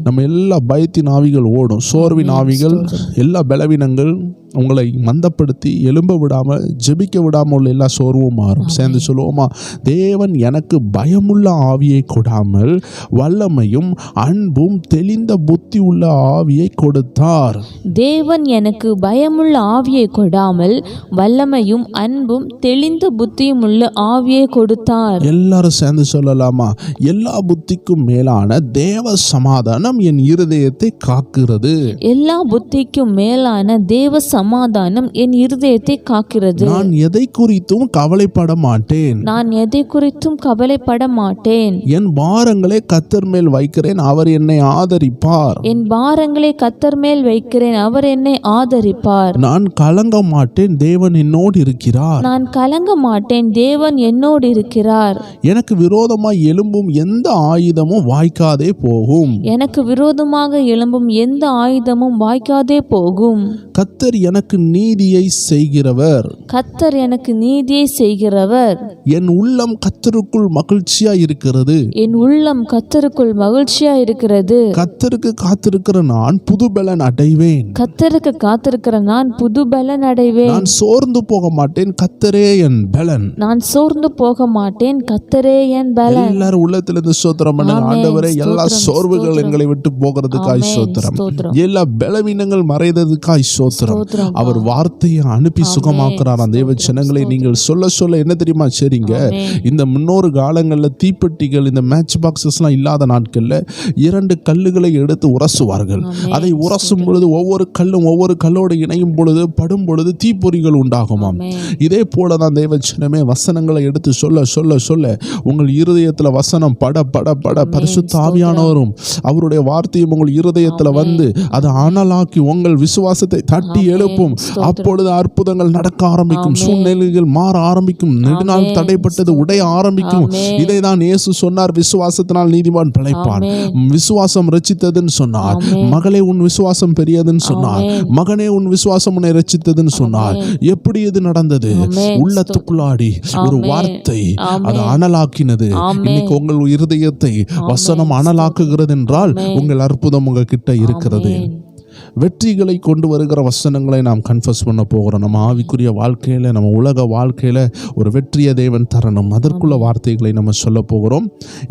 A: நம்ம எல்லா பயத்தின் ஆவிகள் ஓடும், சோர்வின் ஆவிகள், எல்லா பலவீனங்கள் உங்களை மந்தப்படுத்தி எழும்ப விடாமல் ஜெபிக்க விடாமல் உள்ள எல்லா சோர்வும் மாறும். சேர்ந்து சொல்லுவோமா? தேவன் எனக்கு பயமுள்ள ஆவியை கொடாமல் வல்லமையும் அன்பும் தெளிந்த புத்தி உள்ள ஆவியை கொடுத்தார்.
B: தேவன் எனக்கு பயமுள்ள ஆவியை கொடாமல் வல்லமையும் அன்பும் தெளிந்த புத்தியும் உள்ள ஆவியை கொடுத்தார்.
A: எல்லாரும் சேர்ந்து சொல்லலாமா? எல்லா புத்திக்கும் மேலான தேவ சமாதானம் என் இருதயத்தை காக்கிறது.
B: எல்லா புத்திக்கும் மேலான தேவ சமாதானம் என் இருதயத்தை காக்கிறது.
A: நான் எதை குறித்தும் கவலைப்பட மாட்டேன்.
B: நான் எதை குறித்தும் கவலைப்பட மாட்டேன்.
A: என் பாரங்களை கர்த்தர் மேல் வைக்கிறேன், அவர் என்னை ஆதரிப்பார்.
B: என் பாரங்களை கர்த்தர் மேல் வைக்கிறேன், அவர் என்னை ஆதரிப்பார்.
A: நான் கலங்க மாட்டேன், தேவன் என்னோடு இருக்கிறார்.
B: நான் கலங்க மாட்டேன், தேவன் என்னோடு இருக்கிறார்.
A: எனக்கு விரோதமாய் எழும்பும் எந்த ஆயுதமும் வாய்க்காதே போகும்.
B: எனக்கு விரோதமாக எழும்பும் எந்த ஆயுதமும் வாய்க்காதே போகும்.
A: கர்த்தர் எனக்கு நீதியை செய்கிறவர்.
B: கர்த்தர் எனக்கு நீதியை செய்கிறவர்.
A: என் உள்ளம் கர்த்தருக்குள் மகிழ்ச்சியா இருக்கிறது.
B: என் உள்ளம் கர்த்தருக்குள் மகிழ்ச்சியா இருக்கிறது.
A: கர்த்தருக்கு காத்திருக்கிற நான் புது பலன் அடைவேன்.
B: கர்த்தருக்கு காத்திருக்கிற நான் புது பலன் அடைவேன்.
A: நான் சோர்ந்து போக மாட்டேன், கர்த்தரே என் பலன்.
B: நான் சோர்ந்து போக மாட்டேன், கர்த்தரே என் பலன்.
A: எல்லாரும் உள்ளத்திலிருந்து ஸ்தோத்திரம் பண்ணுங்க. ஆண்டவரே, எல்லா சோர்வுகள் எங்களை விட்டு போகிறதுக்காய் ஸ்தோத்திரம். எல்லா பலவீனங்கள் மறைந்ததுக்காய் ஸ்தோத்திரம். அவர் வார்த்தையை அனுப்பி சுகமாக்குறார். அந்த தேவ ஜனங்களை நீங்கள் சொல்ல சொல்ல என்ன தெரியுமா சரிங்க, இந்த முன்னொரு காலங்களில் தீப்பெட்டிகள், இந்த மேட்ச் பாக்ஸஸ்லாம் இல்லாத நாட்களில் 2 கல்லுகளை எடுத்து உரசுவார்கள். அதை உரசும் பொழுது ஒவ்வொரு கல்லோடு இணையும் பொழுது படும் பொழுது தீப்பொறிகள் உண்டாகுமாம். இதே போல தான் தேவ ஜனமே வசனங்களை எடுத்து சொல்ல சொல்ல சொல்ல உங்கள் இருதயத்துல வசனம் பட பட பட பரிசுத்த ஆவியானவரும் அவருடைய வார்த்தையும் உங்கள் இருதயத்துல வந்து அதை அனலாக்கி உங்கள் விசுவாசத்தை தட்டி எழுப்பும். அப்பொழுது அற்புதங்கள் நடக்க ஆரம்பிக்கும், சூழ்நிலைகள் மாற ஆரம்பிக்கும், நெடுநாள் தடைப்பட்டது உடைய ஆரம்பிக்கும். இதை தான் இயேசு சொன்னார், விசுவாசத்தினால் நீதிமான் பிழைப்பான். விசுவாசம் ரட்சித்ததுன்னு சொன்னார். மகளே உன் விசுவாசம் பெரியதுன்னு சொன்னார். மகனே உன் விசுவாசம் உன்னை ரட்சித்ததுன்னு சொன்னார். எப்படி இது நடந்தது? உள்ளத்துக்குள்ளாடி ஒரு வார்த்தை அது அனலாக்கினது. இன்னைக்கு உங்கள் இருதயத்தை வசனம் அனலாக்குகிறது என்றால் உங்கள் அற்புதம் உங்க கிட்ட இருக்கிறது. வெற்றிகளை கொண்டு வருகிற வசனங்களை நாம் கன்ஃபஸ் பண்ண போகிறோம். நம்ம ஆவிக்குரிய வாழ்க்கையில், நம்ம உலக வாழ்க்கையில் ஒரு வெற்றியை தேவன் தரணும். அதற்குள்ள வார்த்தைகளை நம்ம சொல்ல போகிறோம்.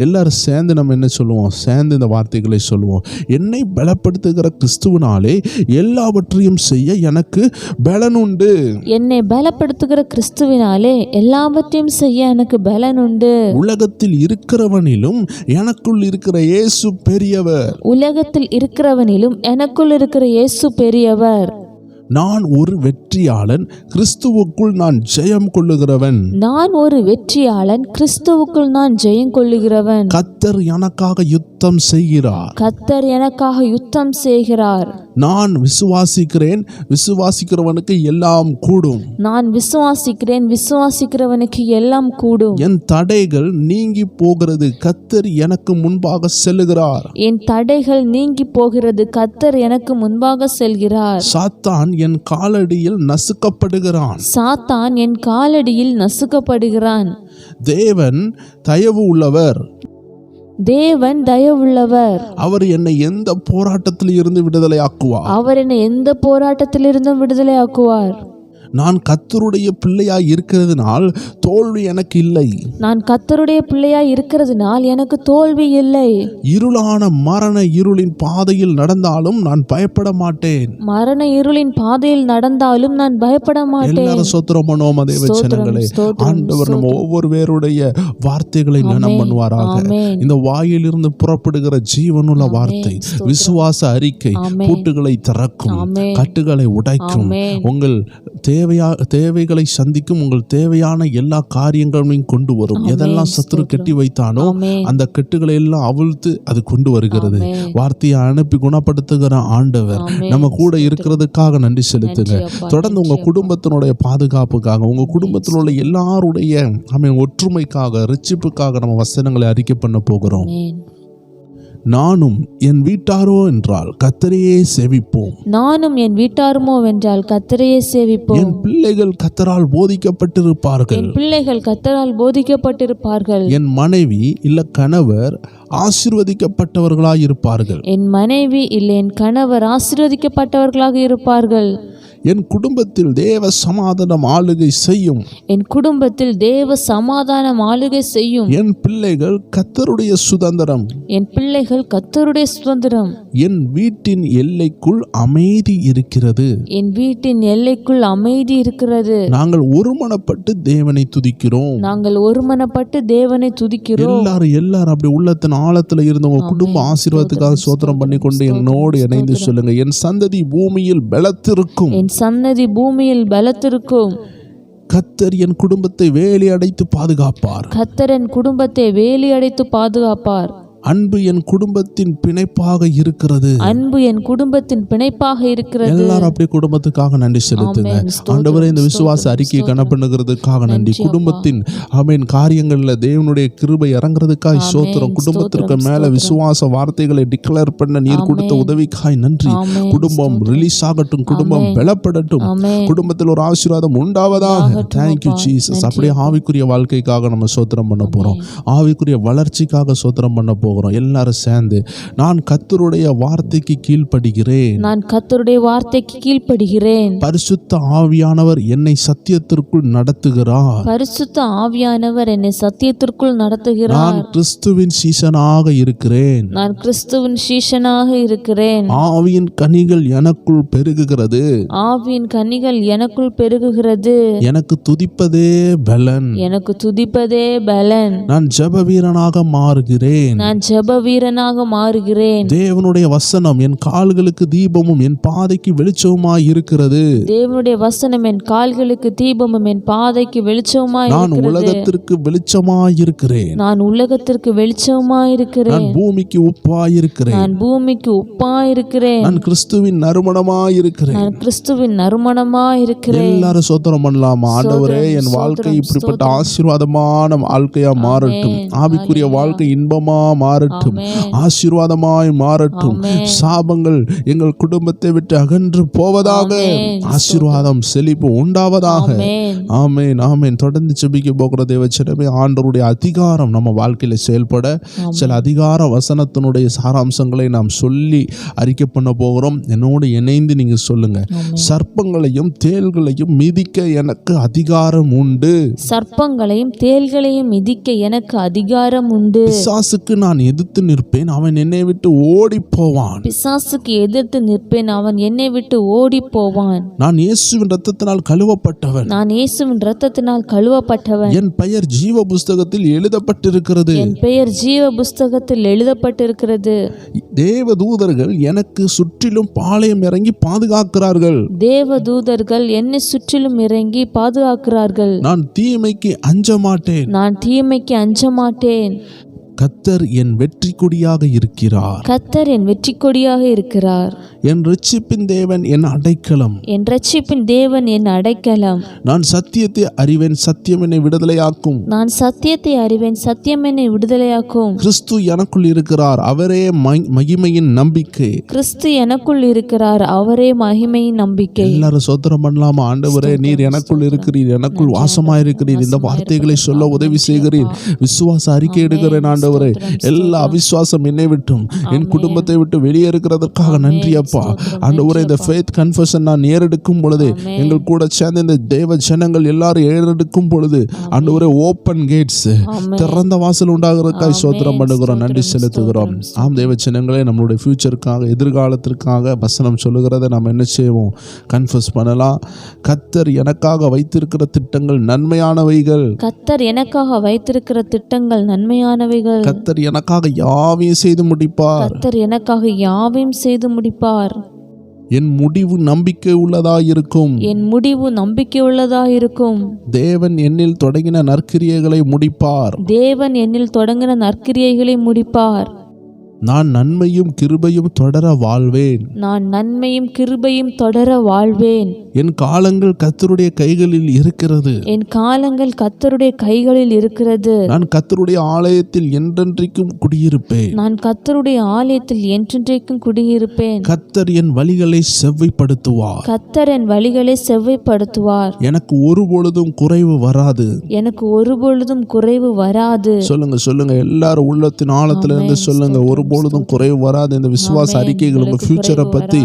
A: எல்லாரும் சேர்ந்து நம்ம என்ன சொல்லுவோம்? சேர்ந்து இந்த வார்த்தைகளை சொல்லுவோம். என்னை பலப்படுத்துகிற கிறிஸ்துவினாலே எல்லாவற்றையும் செய்ய எனக்கு பலன் உண்டு.
B: என்னை பலப்படுத்துகிற கிறிஸ்துவினாலே எல்லாவற்றையும் செய்ய எனக்கு பலன் உண்டு.
A: உலகத்தில் இருக்கிறவனிலும் எனக்குள் இருக்கிற இயேசு பெரியவர்.
B: உலகத்தில் இருக்கிறவனிலும் எனக்குள் இருக்கிற இயேசு பெரியவர்.
A: நான் ஒரு வெற்றியாளன், கிறிஸ்துவுக்குள் நான் ஜெயம் கொள்ளுகிறவன்.
B: நான் ஒரு வெற்றியாளன், கிறிஸ்துவுக்குள் நான் ஜெயம் கொள்ளுகிறவன்.
A: கர்த்தர் எனக்காக யுத்தம் செய்கிறார்.
B: கர்த்தர் எனக்காக யுத்தம் செய்கிறார்.
A: நான் விசுவாசிக்கிறேன், விசுவாசிக்கிறவனுக்கு எல்லாம் கூடும்.
B: நான் விசுவாசிக்கிறேன், விசுவாசிக்கிறவனுக்கு எல்லாம் கூடும்.
A: என் தடைகள் நீங்கி போகிறது, கர்த்தர் எனக்கு முன்பாக செல்லுகிறார்.
B: என் தடைகள் நீங்கி போகிறது, கர்த்தர் எனக்கு முன்பாக செல்கிறார்.
A: சாத்தான் என் காலடியில் நசுக்கப்படுகிறான்.
B: சாத்தான் என் காலடியில் நசுக்கப்படுகிறான்.
A: தேவன் தயவு உள்ளவர்.
B: தேவன் தயவுள்ளவர்.
A: அவர் என்னை எந்த போராட்டத்தில் இருந்து விடுதலை ஆக்குவார்.
B: அவர் என்னை எந்த போராட்டத்திலிருந்தும் விடுதலை ஆக்குவார்.
A: நான் கர்த்தருடைய பிள்ளையாய் இருக்கிறதுனால் தோல்வி எனக்கு இல்லை.
B: நான் கர்த்தருடைய பிள்ளையாய் இருக்கிறதுனால் எனக்கு தோல்வி இல்லை.
A: இருளான மரண இருளின் பாதையில் நடந்தாலும் நான் பயப்பட மாட்டேன்.
B: மரண இருளின் பாதையில் நடந்தாலும் நான் பயப்பட மாட்டேன்.
A: எல்லாரும் ஸ்தோத்திரம் பண்ணுவோம். தேவ ஜனங்களே, ஆண்டவர் நம்ம ஒவ்வொருவருடைய வார்த்தைகளை கனம் பண்ணுவாராக. இந்த வாயிலிருந்து புறப்படுகிற ஜீவனுள்ள வார்த்தை விசுவாச அறிக்கை பூட்டுகளை திறக்கும், கட்டுகளை உடைக்கும், உங்கள் தேவைகளை சந்திக்கும், உங்கள் தேவையான எல்லா காரியங்களையும் கொண்டு வரும். எதெல்லாம் சத்துரு கெட்டி வைத்தானோ அந்த கெட்டுகளை எல்லாம் அவிழ்த்து அது கொண்டு வருகிறது. வார்த்தையை அனுப்பி குணப்படுத்துகிற ஆண்டவர் நம்ம கூட இருக்கிறதுக்காக நன்றி செலுத்துங்க. தொடர்ந்து உங்க குடும்பத்தினுடைய பாதுகாப்புக்காக, உங்க குடும்பத்தில் உள்ள எல்லாருடைய ஒற்றுமைக்காக, ரட்சிப்புக்காக நம்ம வசனங்களை அறிக்கை பண்ண போகிறோம். நானும் என் வீட்டாரோ என்றால் கர்த்தரையே சேவிப்போம்.
B: நானும் என் வீட்டாருமோ என்றால் கர்த்தரையே சேவிப்போம்.
A: என் பிள்ளைகள் கர்த்தரால் போதிக்கப்பட்டிருப்பார்கள்.
B: என் பிள்ளைகள் கர்த்தரால் போதிக்கப்பட்டிருப்பார்கள்.
A: என் மனைவி இல்ல கணவர் ஆசீர்வதிக்கப்பட்டவர்களாய் இருப்பார்கள்.
B: என் மனைவி இல்லை என் கணவர் ஆசீர்வதிக்கப்பட்டவர்களாக இருப்பார்கள்.
A: என் குடும்பத்தில் தேவ சமாதானம் ஆளுகை செய்யும்.
B: என் குடும்பத்தில் தேவ சமாதானம் ஆளுகை செய்யும்.
A: என் பிள்ளைகள் கர்த்தருடைய சுதந்திரம்.
B: என் பிள்ளைகள் கர்த்தருடைய சுதந்திரம்.
A: என் வீட்டின் எல்லைக்குள் அமைதி இருக்கிறது.
B: என் வீட்டின் எல்லைக்குள் அமைதி இருக்கிறது.
A: நாங்கள் ஒருமனப்பட்டு தேவனை துதிக்கிறோம்.
B: நாங்கள் ஒருமனப்பட்டு தேவனை துதிக்கிறோம்.
A: எல்லாரும் அப்படி உள்ளத்தின் ஆழத்துல இருந்து உங்க குடும்ப ஆசீர்வாதத்துக்காக சோத்திரம் பண்ணி கொண்டு என்னோடு இணைந்து சொல்லுங்க. என் சந்ததி பூமியில் பலத்திருக்கும்.
B: என் சன்னதி பூமியில் பலத்திருக்கும்.
A: கர்த்தர் என் குடும்பத்தை வேலி அடைத்து பாதுகாப்பார்.
B: கர்த்தர் என் குடும்பத்தை வேலி அடைத்து பாதுகாப்பார்.
A: அன்பு என் குடும்பத்தின் பிணைப்பாக இருக்கிறது.
B: அன்பு என் குடும்பத்தின் பிணைப்பாக இருக்கிறது.
A: எல்லாரும் அப்படியே குடும்பத்துக்காக நன்றி செலுத்துங்க. ஆண்டவரே, இந்த விசுவாச அறிக்கையை கனப்பண்ணுகிறதுக்காக நன்றி. குடும்பத்தின் காரியங்கள்ல தேவனுடைய கிருபை இறங்குறதுக்காய் சோத்திரம். குடும்பத்திற்கு மேல விசுவாச வார்த்தைகளை டிக்ளேர் பண்ண நீர் கொடுத்த உதவிக்காய் நன்றி. குடும்பம் ரிலீஸ் ஆகட்டும், குடும்பம் பலப்படட்டும், குடும்பத்தில் ஒரு ஆசீர்வாதம் உண்டாவதாக. Thank you Jesus. அப்படியே ஆவிக்குரிய வாழ்க்கைக்காக நம்ம சோத்திரம் பண்ண போறோம். ஆவிக்குரிய வளர்ச்சிக்காக சோத்திரம் பண்ண போறோம். எல்லாரும் சேர்ந்து நான் கர்த்தருடைய வார்த்தைக்கு கீழ்ப்படுகிறேன்.
B: நான் கர்த்தருடைய வார்த்தைக்கு கீழ்ப்படுகிறேன்.
A: பரிசுத்த ஆவியானவர் என்னை சத்தியத்திற்குள் நடத்துகிறார்.
B: பரிசுத்த ஆவியானவர் என்னை சத்தியத்திற்குள் நடத்துகிறார்.
A: நான் கிறிஸ்துவின் சீசனாக இருக்கிறேன்.
B: நான் கிறிஸ்துவின் சீசனாக இருக்கிறேன்.
A: ஆவியின் கனிகள் எனக்குள் பெருகுகிறது.
B: ஆவியின் கனிகள் எனக்குள் பெருகுகிறது.
A: எனக்கு துதிப்பதே பலன்.
B: எனக்கு துதிப்பதே பலன்.
A: நான் ஜெப வீரனாக மாறுகிறேன்.
B: நான் ஜெப வீரனாக மாறுகிறேன்.
A: தேவனுடைய வசனம் என் கால்களுக்கு தீபமும் என் பாதைக்கு வெளிச்சமுமாய் இருக்கிறது.
B: தேவனுடைய வசனம் என் கால்களுக்கு தீபமும் என் பாதைக்கு வெளிச்சமாய்
A: நான் உலகத்திற்கு வெளிச்சமாய் இருக்கிறேன்.
B: நான் உலகத்திற்கு வெளிச்சமாய் இருக்கிறேன்.
A: நான் பூமிக்கு உப்பாய் இருக்கிறேன்.
B: நான் பூமிக்கு உப்பாய் இருக்கிறேன்.
A: நான் கிறிஸ்துவின் நறுமணமாய் இருக்கிறேன்.
B: நான் கிறிஸ்துவின் நறுமணமாய் இருக்கிறேன்.
A: எல்லாரும் சோத்திரம் பண்ணலாமா? ஆண்டவரே, என் வாழ்க்கை இப்படிப்பட்ட ஆசீர்வாதமான வாழ்க்கையா மாறட்டும். ஆவிக்குரிய வாழ்க்கை இன்பமா மாறட்டும். ஆசீர்வாதமாய் மாறட்டும். சாபங்கள் எங்கள் குடும்பத்தை விட்டு அகன்று போவதாக. ஆசீர்வாதம் செழிப்பு உண்டாவதாக. ஆமென், ஆமென். தொடர்ந்து ஜெபிக்க போகிற தேவச்சனமே, ஆண்டவருடைய அதிகாரம் நம்ம வாழ்க்கையில செயல்பட சில அதிகார வசனத்தினுடைய சாராம்சங்களை நாம் சொல்லி அறிக்கை பண்ண போகிறோம். என்னோடு இணைந்து நீங்க சொல்லுங்க. சர்ப்பங்களையும் தேள்களையும் மிதிக்க எனக்கு அதிகாரம் உண்டு.
B: சர்ப்பங்களையும் தேள்களையும் மிதிக்க எனக்கு அதிகாரம் உண்டு.
A: பிசாசுக்கு நான் எதிர்த்து நிற்பேன், அவன் என்னை விட்டு ஓடி போவான்.
B: பிசாசுக்கு எதிர்த்து நிற்பேன், அவன் என்னை விட்டு ஓடி போவான்.
A: நான் இயேசுவின் இரத்தத்தினால் கழுவப்பட்டவன்.
B: நான் இயேசுவின் இரத்தத்தினால் கழுவப்பட்டவன்.
A: என் பெயர் ஜீவ புஸ்தகத்தில் எழுதப்பட்டிருக்கிறது.
B: என் பெயர் ஜீவ புஸ்தகத்தில் எழுதப்பட்டிருக்கிறது.
A: தேவதூதர்கள் எனக்கு சுற்றிலும் பாளையம் இறங்கி பாதுகாக்கிறார்கள்.
B: தேவதூதர்கள் என்னை சுற்றிலும் இறங்கி பாதுகாக்கிறார்கள்.
A: நான் தீமைக்கு அஞ்ச மாட்டேன்.
B: நான் தீமைக்கு அஞ்ச மாட்டேன்.
A: கர்த்தர் என் வெற்றி கொடியாக இருக்கிறார்.
B: கர்த்தர் என் வெற்றி கொடியாக இருக்கிறார்.
A: என் இரட்சிப்பின் தேவன் என் அடைக்கலம்.
B: என் இரட்சிப்பின் தேவன் என் அடைக்கலம்.
A: நான் சத்தியத்தை அறிவேன், சத்தியம் என்னை விடுதலையாக்கும்.
B: நான் சத்தியத்தை அறிவேன், சத்தியம் என்னை விடுதலையாக்கும்.
A: கிறிஸ்து எனக்குள் இருக்கிறார், அவரே மகிமையின் நம்பிக்கை.
B: கிறிஸ்து எனக்குள் இருக்கிறார், அவரே மகிமையின் நம்பிக்கை.
A: எல்லாரும் சோத்திரம் பண்ணலாமா? ஆண்டவரே, நீர் எனக்குள் இருக்கிறீர், எனக்குள் வாசமாயிருக்கிறீர். இந்த வார்த்தைகளை சொல்ல உதவி செய்கிறீர். விசுவாச அறிக்கை எடுக்கிறேன் ஆண்டவரே. எல்லா அவிசுவாசம் என்னை விட்டும் என் குடும்பத்தை விட்டு வெளியே இருக்கிறதற்காக நன்றி அப்பா. ஆண்டவரே, இந்த ஃபெய்த் கன்ஃபெஷன் நான் ஏறெடுக்கும் பொழுது, எங்கள் கூட சேர்ந்து இந்த தேவ ஜனங்கள் எல்லாரும் ஏறெடுக்கும் பொழுது, ஆண்டவரே, ஓப்பன் கேட்ஸ், திறந்த வாசல் உண்டாகிறதுக்காக சோத்திரம் பண்ணுகிறோம், நன்றி செலுத்துகிறோம். ஆம் தேவ ஜனங்களே, நம்மளுடைய ஃபியூச்சருக்காக, எதிர்காலத்திற்காக வசனம் சொல்லுகிறத நாம் என்ன செய்வோம்? கன்ஃபெஸ் பண்ணலாம். கர்த்தர் எனக்காக வைத்திருக்கிற திட்டங்கள் நன்மையானவைகள்.
B: கர்த்தர் எனக்காக வைத்திருக்கிற திட்டங்கள் நன்மையானவைகள்.
A: கர்த்தர் எனக்காக யாவையும் செய்து முடிப்பார்.
B: கர்த்தர் எனக்காக யாவையும் செய்து முடிப்பார்.
A: என் முடிவு நம்பிக்கை உள்ளதாயிருக்கும்.
B: என் முடிவு நம்பிக்கை உள்ளதாயிருக்கும்.
A: தேவன் என்னில் தொடங்கின நற்கிரியைகளை முடிப்பார்.
B: தேவன் என்னில் தொடங்கின நற்கிரியைகளை முடிப்பார்.
A: நான் நன்மையும் கிருபையும் தொடர வாழ்வேன்.
B: நான் நன்மையும் கிருபையும் தொடர வாழ்வேன்.
A: என் காலங்கள் கர்த்தருடைய கைகளில் இருக்கிறது.
B: என் காலங்கள் கர்த்தருடைய கைகளில் இருக்கிறது.
A: நான் கர்த்தருடைய ஆலயத்தில் என்றென்றைக்கும் குடியிருப்பேன்.
B: நான் கர்த்தருடைய ஆலயத்தில் என்றென்றைக்கும் குடியிருப்பேன்.
A: கர்த்தர் என் வழிகளை செவ்வைப்படுத்துவார்.
B: கர்த்தர் என் வழிகளை செவ்வைப்படுத்துவார்.
A: எனக்கு ஒருபொழுதும் குறைவு வராது.
B: எனக்கு ஒருபொழுதும் குறைவு வராது.
A: சொல்லுங்க, சொல்லுங்க. எல்லாரும் உள்ளத்தின் ஆழத்துல இருந்து சொல்லுங்க. ஒருபொழுதும் குறைவு வராது. இந்த விசுவாச அறிக்கைகள் உங்க ஃபியூச்சரை பத்தி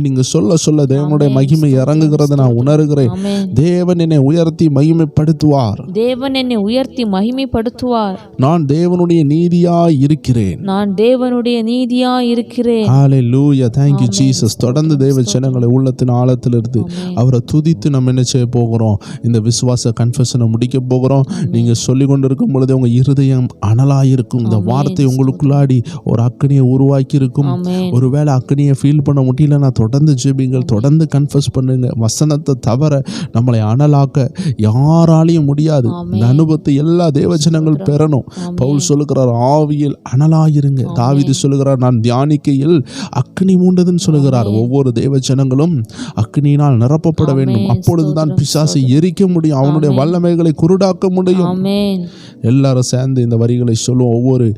A: நீங்க சொல்ல சொல்ல தேவனுடைய மகிமை இறங்குகிறத நான் உணர்கிறேன். தேவன் என்னை உயர்த்தி மகிமைப்படுத்துவார்.
B: தேவன் என்னை உயர்த்தி மகிமைப்படுத்துவார்.
A: நான் தேவனுடைய நீதியாய் இருக்கிறேன்.
B: நான் தேவனுடைய நீதியாய் இருக்கிறேன்.
A: ஹalleluya, thank you Jesus. தொடர்ந்து தேவ ஜனங்களை உள்ளத்தின் ஆழத்திலிருந்து அவரை துதித்து நம்ம என்ன செய்ய போகிறோம்? இந்த விசுவாச கன்ஃபெஷனை முடிக்க போகிறோம். நீங்க சொல்லி கொண்டிருக்கும் பொழுது உங்க இருதயம் அனலாயிருக்கும். இந்த வார்த்தை உங்களுக்குள்ளாடி ஒரு அக்கனியை உருவாக்கி இருக்கும். ஒருவேளை அக்கனியை ஃபீல் பண்ண முடியலன்னா தொடர்ந்து ஜெபிங்கள், தொடர்ந்து கன்ஃபெஸ் பண்ணுங்க. வசனத்தை தவிர நம்மளை அனலாக்க யாராலையும் முடியாது. இந்த அனுபவத்தை எல்லா தேவஜனங்கள் பெறணும். பவுல் சொல்லுகிறார், ஆவியில் அனலாயிருங்க. தாவீது சொல்லுகிறார், நான் தியானிக்கையில் அக்னி மூண்டதுன்னு சொல்லுகிறார். ஒவ்வொரு தேவஜனங்களும் அக்னியினால் நிரப்பப்பட வேண்டும். அப்பொழுதுதான் பிசாசை எரிக்க முடியும், அவனுடைய வல்லமைகளை குருடாக்க முடியும். எல்லாரும் சேர்ந்து இந்த வரிகளை சொல்லுவோம். ஒவ்வொரு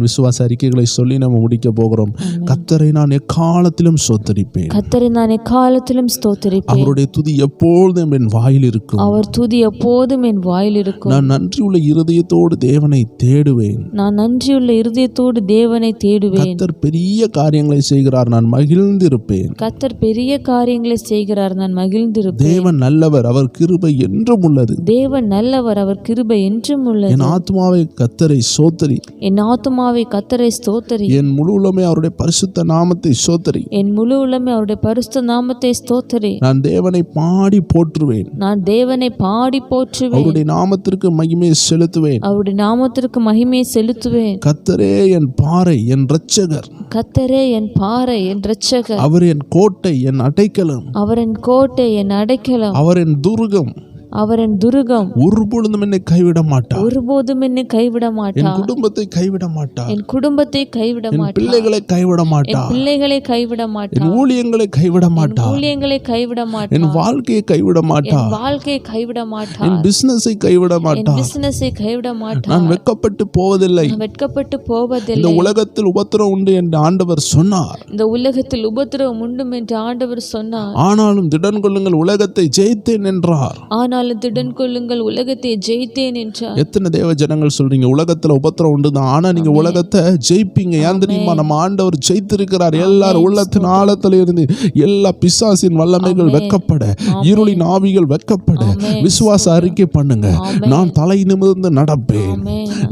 A: விசுவாச அறிக்கைகளை சொல்லி நம்ம முடிக்க போகிறோம். கர்த்தரை நான் எக்காலத்திலும் ஸ்தோத்திரிப்பேன்.
B: கர்த்தரை நான் எக்காலத்திலும் ஸ்தோத்திரிப்பேன்.
A: அவருடைய துதி எப்பொழுதும் என் வாயில் இருக்கும்.
B: அவர் துதி எப்போதும் என் வாயில் இருக்கும்.
A: நான் நன்றியுள்ள இருதயத்தோடு தேவனை தேடுவேன்.
B: நான் நன்றியுள்ள இருதயத்தோடு தேவனை தேடுவேன்.
A: கர்த்தர் பெரிய காரியங்களை செய்கிறார், நான் மகிழ்ந்திருப்பேன்.
B: கர்த்தர் பெரிய காரியங்களை செய்கிறார், நான் மகிழ்ந்திருப்பேன்.
A: தேவன் நல்லவர், அவர் கிருபை என்றும் உள்ளது.
B: தேவன் நல்லவர், அவர் கிருபை என்றும் உள்ளது.
A: என் ஆத்துமாவை கர்த்தரை ஸ்தோத்திரி.
B: என் ஆத்துமாவை கர்த்தரை ஸ்தோத்திரி. ஸ்தோத்திரி.
A: என் முழு உள்ளமே அவருடைய பரிசுத்த நாமத்தை ஸ்தோத்திரி.
B: என் முழு உள்ளமே அவருடைய பரிசுத்த நாமத்தை ஸ்தோத்திரி.
A: நான் தேவனை பாடி போற்றுவேன்.
B: நான் தேவனை பாடி போற்றுவேன்.
A: அவருடைய நாமத்திற்கு மகிமையை செலுத்துவேன்.
B: அவருடைய நாமத்திற்கு மகிமையை செலுத்துவேன்.
A: கர்த்தரே என் பாறை, என் இரட்சகர்.
B: கர்த்தரே என் பாறை, என் இரட்சகர்.
A: அவர் என் கோட்டை, என் அடைக்கலம்.
B: அவர் என் கோட்டை, என் அடைக்கலம்.
A: அவர் என் துர்கம்.
B: அவர் என் துருகம்.
A: ஒருபொழுதும் என்னை கைவிட மாட்டார்.
B: ஒருபோதும் என்னை கைவிட
A: என்
B: மாட்டார்.
A: குடும்பத்தை கைவிட மாட்டார்.
B: என் குடும்பத்தை கைவிட
A: என்
B: மாட்டார்.
A: பிள்ளைகளை கைவிட
B: என்
A: மாட்டார்.
B: பிள்ளைகளை கைவிட மாட்டார்.
A: என் ஊழியங்களை கைவிட மாட்டார்.
B: ஊழியங்களை கைவிட
A: என்
B: மாட்டார்.
A: வாழ்க்கையை கைவிட
B: என்
A: மாட்டார்.
B: வாழ்க்கையை கைவிட மாட்டார்.
A: என் பிசினஸை கைவிட
B: என்
A: மாட்டார்.
B: பிசினஸை கைவிட மாட்டார்.
A: நான் வெட்கப்பட்டு போவதில்லை.
B: நான் வெட்கப்பட்டு
A: இந்த
B: போவதில்லை.
A: உலகத்தில் உபத்திரம் உண்டு என்று ஆண்டவர் சொன்னார்.
B: இந்த உலகத்தில் உபத்திரவம் உண்டும் என்று ஆண்டவர் சொன்னார்.
A: ஆனாலும் திடன் கொள்ளுங்கள், உலகத்தை ஜெயித்தேன் என்றார்.
B: ஆனாலும் திடன் கொள்ளுங்கள், உலகத்தை ஜெயித்தேன் என்றார்.
A: எத்தனை தேவ ஜனங்கள் சொல்றீங்க உலகத்துல உபத்திரம் உண்டு தான், ஆனா நீங்க உலகத்தை ஜெயிப்பீங்க. ஏன் தெரியுமா? நம்ம ஆண்டவர் ஜெயித்திருக்கிறார். எல்லாரும் உள்ளத்தின் ஆழத்துல இருந்து எல்லா பிசாசின் வல்லமைகள் வெட்கப்பட, இருளின் ஆவிகள் வெட்கப்பட விசுவாச அறிக்கை பண்ணுங்க. நான் தலை நிமிர்ந்து நடப்பேன்.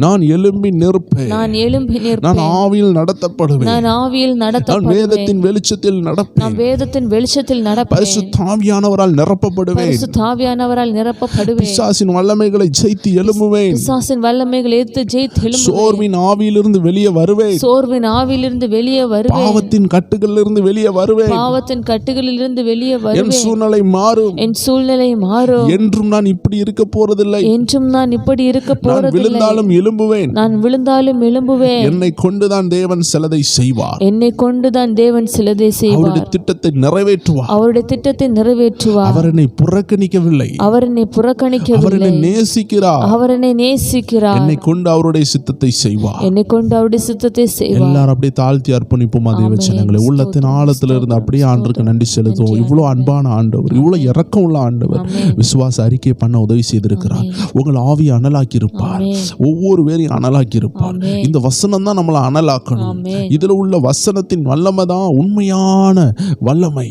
A: நான் எழும்பி நிற்பேன்.
B: நான் எழும்பி நிற்பேன்.
A: நான் ஆவியில் நடத்தப்படுவேன்.
B: நான் ஆவியில்
A: நான்
B: நடத்தப்படுவேன்.
A: வேதத்தின் வெளிச்சத்தில் நடப்பேன்.
B: நான் வேதத்தின் வெளிச்சத்தில் நடப்பேன்.
A: பரிசுத்த ஆவியானவரால் நிரப்பப்படுவேன்.
B: பரிசுத்த ஆவியானவரால் நிரப்பப்படுவேன்.
A: பிசாசின் வல்லமைகளை ஜெயித்து எழும்புவேன்.
B: பிசாசின் வல்லமைகளை எதிர்த்து ஜெயித்து எழும்புவேன்.
A: சோர்வின் ஆவியிலிருந்து வெளியே வருவேன்.
B: சோர்வின் ஆவியிலிருந்து வெளியே வருவேன்.
A: பாவத்தின் கட்டுகளிலிருந்து வெளியே வருவேன்.
B: பாவத்தின் கட்டுகளிலிருந்து வெளியே
A: என்
B: வருவேன்.
A: சூழ்நிலை மாறும்.
B: என் சூழ்நிலை மாறும்.
A: என்றும் நான் இப்படி இருக்க போறதில்லை.
B: என்றும் நான் இப்படி இருக்க
A: நான்
B: போறதில்லை.
A: விழுந்தாலும் எழும்புவேன்.
B: நான் விழுந்தாலும் எழும்புவேன்.
A: என்னை கொண்டுதான் தேவன் சிலதை செய்வார்.
B: என்னை கொண்டுதான் தேவன் சிலதை செய்வார்.
A: அவருடைய திட்டத்தை நிறைவேற்றுவார்.
B: அவருடைய திட்டத்தை நிறைவேற்றுவார்.
A: அவர் என்னை புறக்கணிக்கவில்லை.
B: அவர் என்னை
A: அவர்
B: புறக்கணிக்கவில்லை.
A: என்னை நேசிக்கிறார்.
B: அவர் என்னை நேசிக்கிறார்.
A: என்னை கொண்டு அவருடைய சித்தத்தை செய்வார்.
B: என்னை கொண்டு அவருடைய சித்தத்தை செய்வார்.
A: எல்லாரும் அப்படியே தாழ்த்தி அர்ப்பணிப்போமா தேவ ஜனங்களே? உள்ளத்தின் ஆழத்துல இருந்து அப்படியே ஆண்டவருக்கு நன்றி செலுத்துவோம். இவ்வளவு அன்பான ஆண்டவர், இவ்வளவு இரக்கம் உள்ள ஆண்டவர் விசுவாச அறிக்கை பண்ண உதவி செய்திருக்கிறார். உங்கள் ஆவியை அனலாக்கி இருப்பார். ஒவ்வொரு பேரையும் அனலாக்கி இருப்பார். இந்த வசனம் தான் நம்மளை அனலாக்கணும். இதுல உள்ள வசனத்தின் வல்லமை தான் உண்மையான வல்லமை.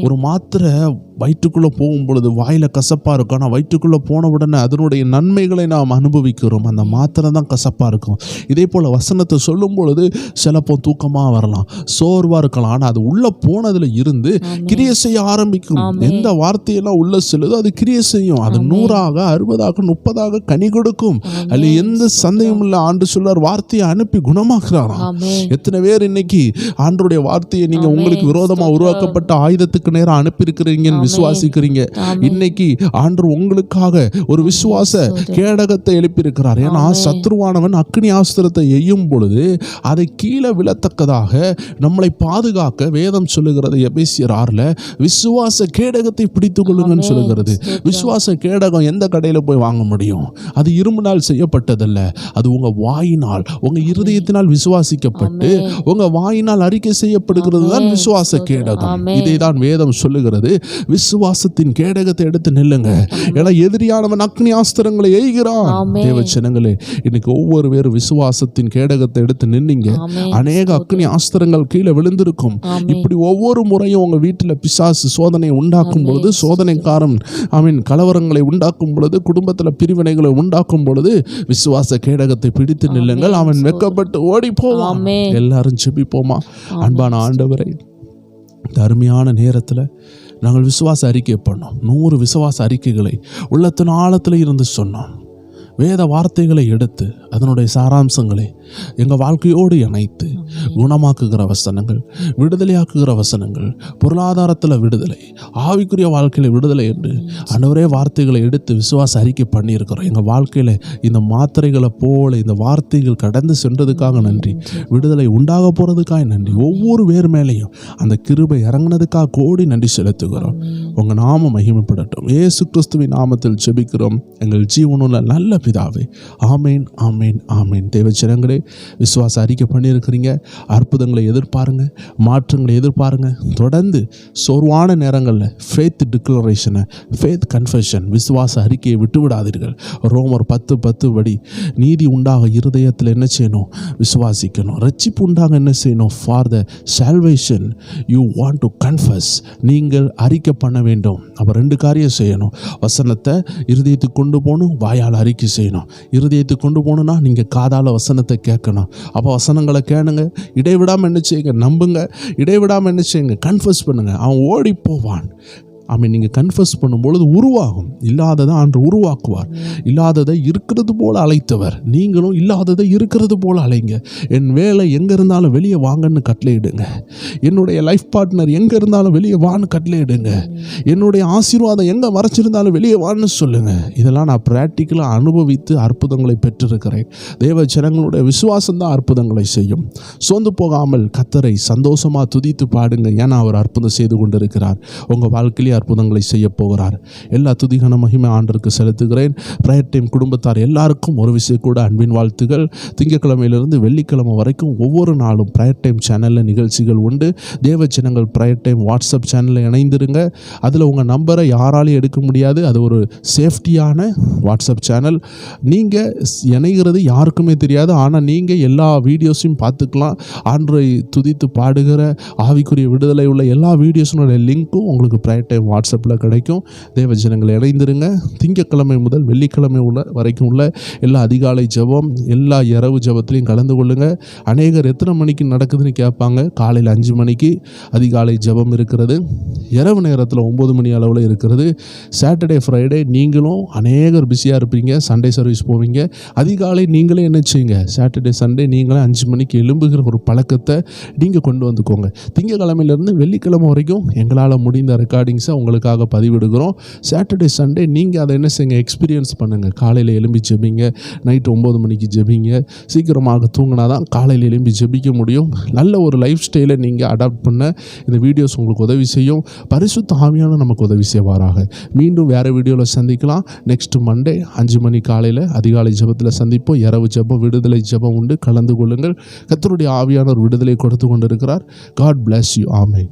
A: ஒரு மாத்திரை வயிற்றுக்குள்ள போகும் பொழுது வாயில கசப்பா இருக்கும். ஆனால் வயிற்றுக்குள்ள போன உடனே அதனுடைய நன்மைகளை நாம் அனுபவிக்கிறோம். அந்த மாத்திரை தான் கசப்பா இருக்கும். இதே போல வசனத்தை சொல்லும் பொழுது சிலப்போ தூக்கமா வரலாம், சோர்வா இருக்கலாம். ஆனால் அது உள்ள போனதுல இருந்து கிரியை செய்ய ஆரம்பிக்கும். எந்த வார்த்தையெல்லாம் உள்ள செல்லுதோ அது கிரியை செய்யும். அது 100ஆக 60ஆக 30ஆக கனி கொடுக்கும். அதுல எந்த சந்தேகமும் இல்லை. ஆண்டு சொல்றார், வார்த்தையை அனுப்பி குணமாக்குறாராம். எத்தனை பேர் இன்னைக்கு ஆண்டருடைய வார்த்தையை நீங்க உங்களுக்கு விரோதமா உருவாக்கப்பட்ட ஆயுதத்துக்கு நேரம் அனுப்பி இருக்கிறீங்கன்னு விசுவாசிக்கிறீங்க. இன்னைக்கு ஆண்டவர் உங்களுக்காக ஒரு விசுவாச கேடகத்தை எழுப்பியிருக்கிறார். ஏன்னா சத்ருவானவன் அக்னி ஆஸ்திரத்தை எய்யும் பொழுது அதை கீழே விழத்தக்கதாக நம்மளை பாதுகாக்க வேதம் சொல்லுகிறது. எபேசியர் 6 விசுவாச கேடகத்தை பிடித்துக் கொள்ளுங்கன்னு சொல்லுகிறது. விசுவாச கேடகம் எந்த கடையில் போய் வாங்க முடியும்? அது இரும்பினால் செய்யப்பட்டதல்ல. அது உங்க வாயினால், உங்க இருதயத்தினால் விசுவாசிக்கப்பட்டு உங்க வாயினால் அறிக்கை செய்யப்படுகிறது தான் விசுவாச கேடகம். இதை தான் வேதம் சொல்லுகிறது. விசுவாசத்தின் கேடகத்தை எடுத்து நில்லுங்க. ஏன்னா எதிரியானவன் அக்னி ஆஸ்திரங்களை எய்கிறான். தேவ ஜனங்களே, இன்னைக்கு ஒவ்வொரு பேரும் விசுவாசத்தின் கேடகத்தை எடுத்து நின்னீங்க. அநேக அக்னி ஆஸ்திரங்கள் கீழே விழுந்திருக்கும். இப்படி ஒவ்வொரு முறையும் உங்க வீட்டில் பிசாசு சோதனை உண்டாக்கும் பொழுது, சோதனைக்காரன் கலவரங்களை உண்டாக்கும் பொழுது, குடும்பத்தில் பிரிவினைகளை உண்டாக்கும் பொழுது விசுவாச கேடகத்தை பிடித்து நில்லுங்கள். அவன் வெட்கப்பட்டு ஓடி போவான். எல்லாரும் ஜெபிப்போமா? அன்பான ஆண்டவரே, இந்த அருமையான நேரத்தில் நாங்கள் விசுவாச அறிக்கை பண்ணோம். 100 விசுவாச அறிக்கைகளை உள்ளத்தின் ஆழத்தில் இருந்து சொன்னோம். வேத வார்த்தைகளை எடுத்து அதனுடைய சாராம்சங்களை எங்கள் வாழ்க்கையோடு இணைத்து குணமாக்குகிற வசனங்கள், விடுதலையாக்குகிற வசனங்கள், பொருளாதாரத்தில் விடுதலை, ஆவிக்குரிய வாழ்க்கையில் விடுதலை என்று ஆண்டவரே வார்த்தைகளை எடுத்து விசுவாச அறிக்கை பண்ணியிருக்கிறோம். எங்கள் வாழ்க்கையில் இந்த மாத்திரைகளை போல இந்த வார்த்தைகள் கடந்து சென்றதுக்காக நன்றி. விடுதலை உண்டாக போகிறதுக்காக நன்றி. ஒவ்வொரு பேர் மேலேயும் அந்த கிருபை இறங்கினதுக்காக கோடி நன்றி செலுத்துகிறோம். உங்கள் நாமம் மகிமைப்படட்டும். இயேசு கிறிஸ்துவின் நாமத்தில் ஜெபிக்கிறோம் எங்கள் ஜீவனுள்ள நல்ல பிதாவே. ஆமேன், ஆமேன், ஆமேன். தேவ ஜனங்களே, விசுவாச அறிக்கை பண்ணியிருக்கிறீங்க. அற்புதங்களை எதிர்பாருங்க, மாற்றங்களை எதிர்பாருங்க. தொடர்ந்து சோர்வான நேரங்களில் ஃபேத் டிக்ளரேஷனை, ஃபேத் கன்ஃபெஷன், விசுவாச அறிக்கையை விட்டு விடாதீர்கள். ரோமர் 10:10 படி நீதி உண்டாக இருதயத்தில் என்ன செய்யணும்? விசுவாசிக்கணும். ரட்சிப்பு உண்டாக என்ன செய்யணும்? For the salvation you want to confuse, நீங்கள் அறிக்கை பண்ண வேண்டும். அப்போ 2 காரியம் செய்யணும். வசனத்தை இருதயத்துக்கு கொண்டு போகணும், வாயால் அறிக்கை செய்யணும். இருதயத்துக்கு கொண்டு போகணுன்னா நீங்கள் காதால வசனத்தை கேட்கணும். அப்போ வசனங்களை கேளுங்க, இடைவிடாமல் என்ன செய்யுங்க, நம்புங்க, இடைவிடாமல் என்ன செய்யுங்க, கன்ஃபஸ் பண்ணுங்கள். அவன் ஓடி போவான். நீங்கள் கன்ஃபஸ் பண்ணும்பொழுது உருவாகும். இல்லாததை ஆண்டு உருவாக்குவார். இல்லாததை இருக்கிறது போல் அழைத்தவர். நீங்களும் இல்லாததை இருக்கிறது போல் அழைங்க. என் வேலை எங்கே இருந்தாலும் வெளியே வாங்கன்னு கட்டளையிடுங்க. என்னுடைய லைஃப் பார்ட்னர் எங்கே இருந்தாலும் வெளியே வான்னு கட்டளையிடுங்க. என்னுடைய ஆசீர்வாதம் எங்கே மறைச்சிருந்தாலும் வெளியே வான்னு சொல்லுங்கள். இதெல்லாம் நான் ப்ராக்டிக்கலாக அனுபவித்து அற்புதங்களை பெற்றிருக்கிறேன். தேவ ஜனங்களுடைய விசுவாசம் தான் அற்புதங்களை செய்யும். சோர்ந்து போகாமல் கர்த்தரை சந்தோஷமாக துதித்து பாடுங்க. ஏன்னா அவர் அற்புதம் செய்து கொண்டிருக்கிறார். உங்கள் வாழ்க்கையிலே அற்புதங்களை செய்ய போகிறார். எல்லா துதிகன மகிமை ஆண்டருக்கு செலுத்துகிறேன். பிரயர் டைம் குடும்பத்தார் எல்லாருக்கும் ஒரு விஷயம் கூட அன்பின் வாழ்த்துகள். திங்கட்கிழமையிலிருந்து வெள்ளிக்கிழமை வரைக்கும் ஒவ்வொரு நாளும் பிரயர் டைம் சேனலில் நிகழ்ச்சிகள் உண்டு. தேவ ஜனங்கள் பிரயர் டைம் வாட்ஸ்அப் சேனலில் இணைந்திருங்க. அதில் உங்கள் நம்பரை யாராலையும் எடுக்க முடியாது. அது ஒரு சேஃப்டியான வாட்ஸ்அப் சேனல். நீங்கள் இணைகிறது யாருக்குமே தெரியாது. ஆனால் நீங்கள் எல்லா வீடியோஸையும் பார்த்துக்கலாம். ஆண்டரை துதித்து பாடுகிற ஆவிக்குரிய விடுதலை உள்ள எல்லா வீடியோஸினுடைய லிங்க்கும் உங்களுக்கு பிரயர் டைம் வாட்ஸ்அப்பில் கிடைக்கும். தேவ ஜனங்களை இணைந்திருங்க. திங்கட்கிழமை முதல் வெள்ளிக்கிழமை வரைக்கும் உள்ள எல்லா அதிகாலை ஜெபம், எல்லா இரவு ஜெபத்திலையும் கலந்து கொள்ளுங்கள். அநேகர் எத்தனை மணிக்கு நடக்குதுன்னு கேட்பாங்க. காலையில் 5 மணிக்கு அதிகாலை ஜெபம் இருக்கிறது. இரவு நேரத்தில் 9 மணி அளவில் இருக்கிறது. சாட்டர்டே ஃப்ரைடே நீங்களும் அநேகர் பிஸியாக இருப்பீங்க. சண்டே சர்வீஸ் போவீங்க. அதிகாலை நீங்களே என்ன செய்யுங்க, சாட்டர்டே சண்டே நீங்களே 5 மணிக்கு எழும்புகிற ஒரு பழக்கத்தை நீங்கள் கொண்டு வந்துக்கோங்க. திங்கட்கிழமையிலேருந்து வெள்ளிக்கிழமை வரைக்கும் எங்களால் முடிந்த ரெக்கார்டிங்ஸை உங்களுக்காக பதிவிடுகிறோம். சாட்டர்டே சண்டே நீங்கள் அதை என்ன செய்யுங்க, எக்ஸ்பீரியன்ஸ் பண்ணுங்கள். காலையில் எழும்பி ஜெபிங்க. நைட்டு 9 மணிக்கு ஜெபிங்க. சீக்கிரமாக தூங்கினா தான் காலையில் எழும்பி ஜெபிக்க முடியும். நல்ல ஒரு லைஃப் ஸ்டைலை நீங்கள் அடாப்ட் பண்ண இந்த வீடியோஸ் உங்களுக்கு உதவி செய்யும். பரிசுத்த ஆவியான நமக்கு உதவி செய்வாராக. மீண்டும் வேறு வீடியோவில் சந்திக்கலாம். நெக்ஸ்ட் மண்டே 5 மணி காலையில் அதிகாலை ஜெபத்தில் சந்திப்போம். இரவு ஜெபம், விடுதலை ஜெபம் உண்டு. கலந்து கொள்ளுங்கள். கர்த்தருடைய ஆவியானவர் விடுதலை கொடுத்து கொண்டிருக்கிறார். God bless you. ஆமென்.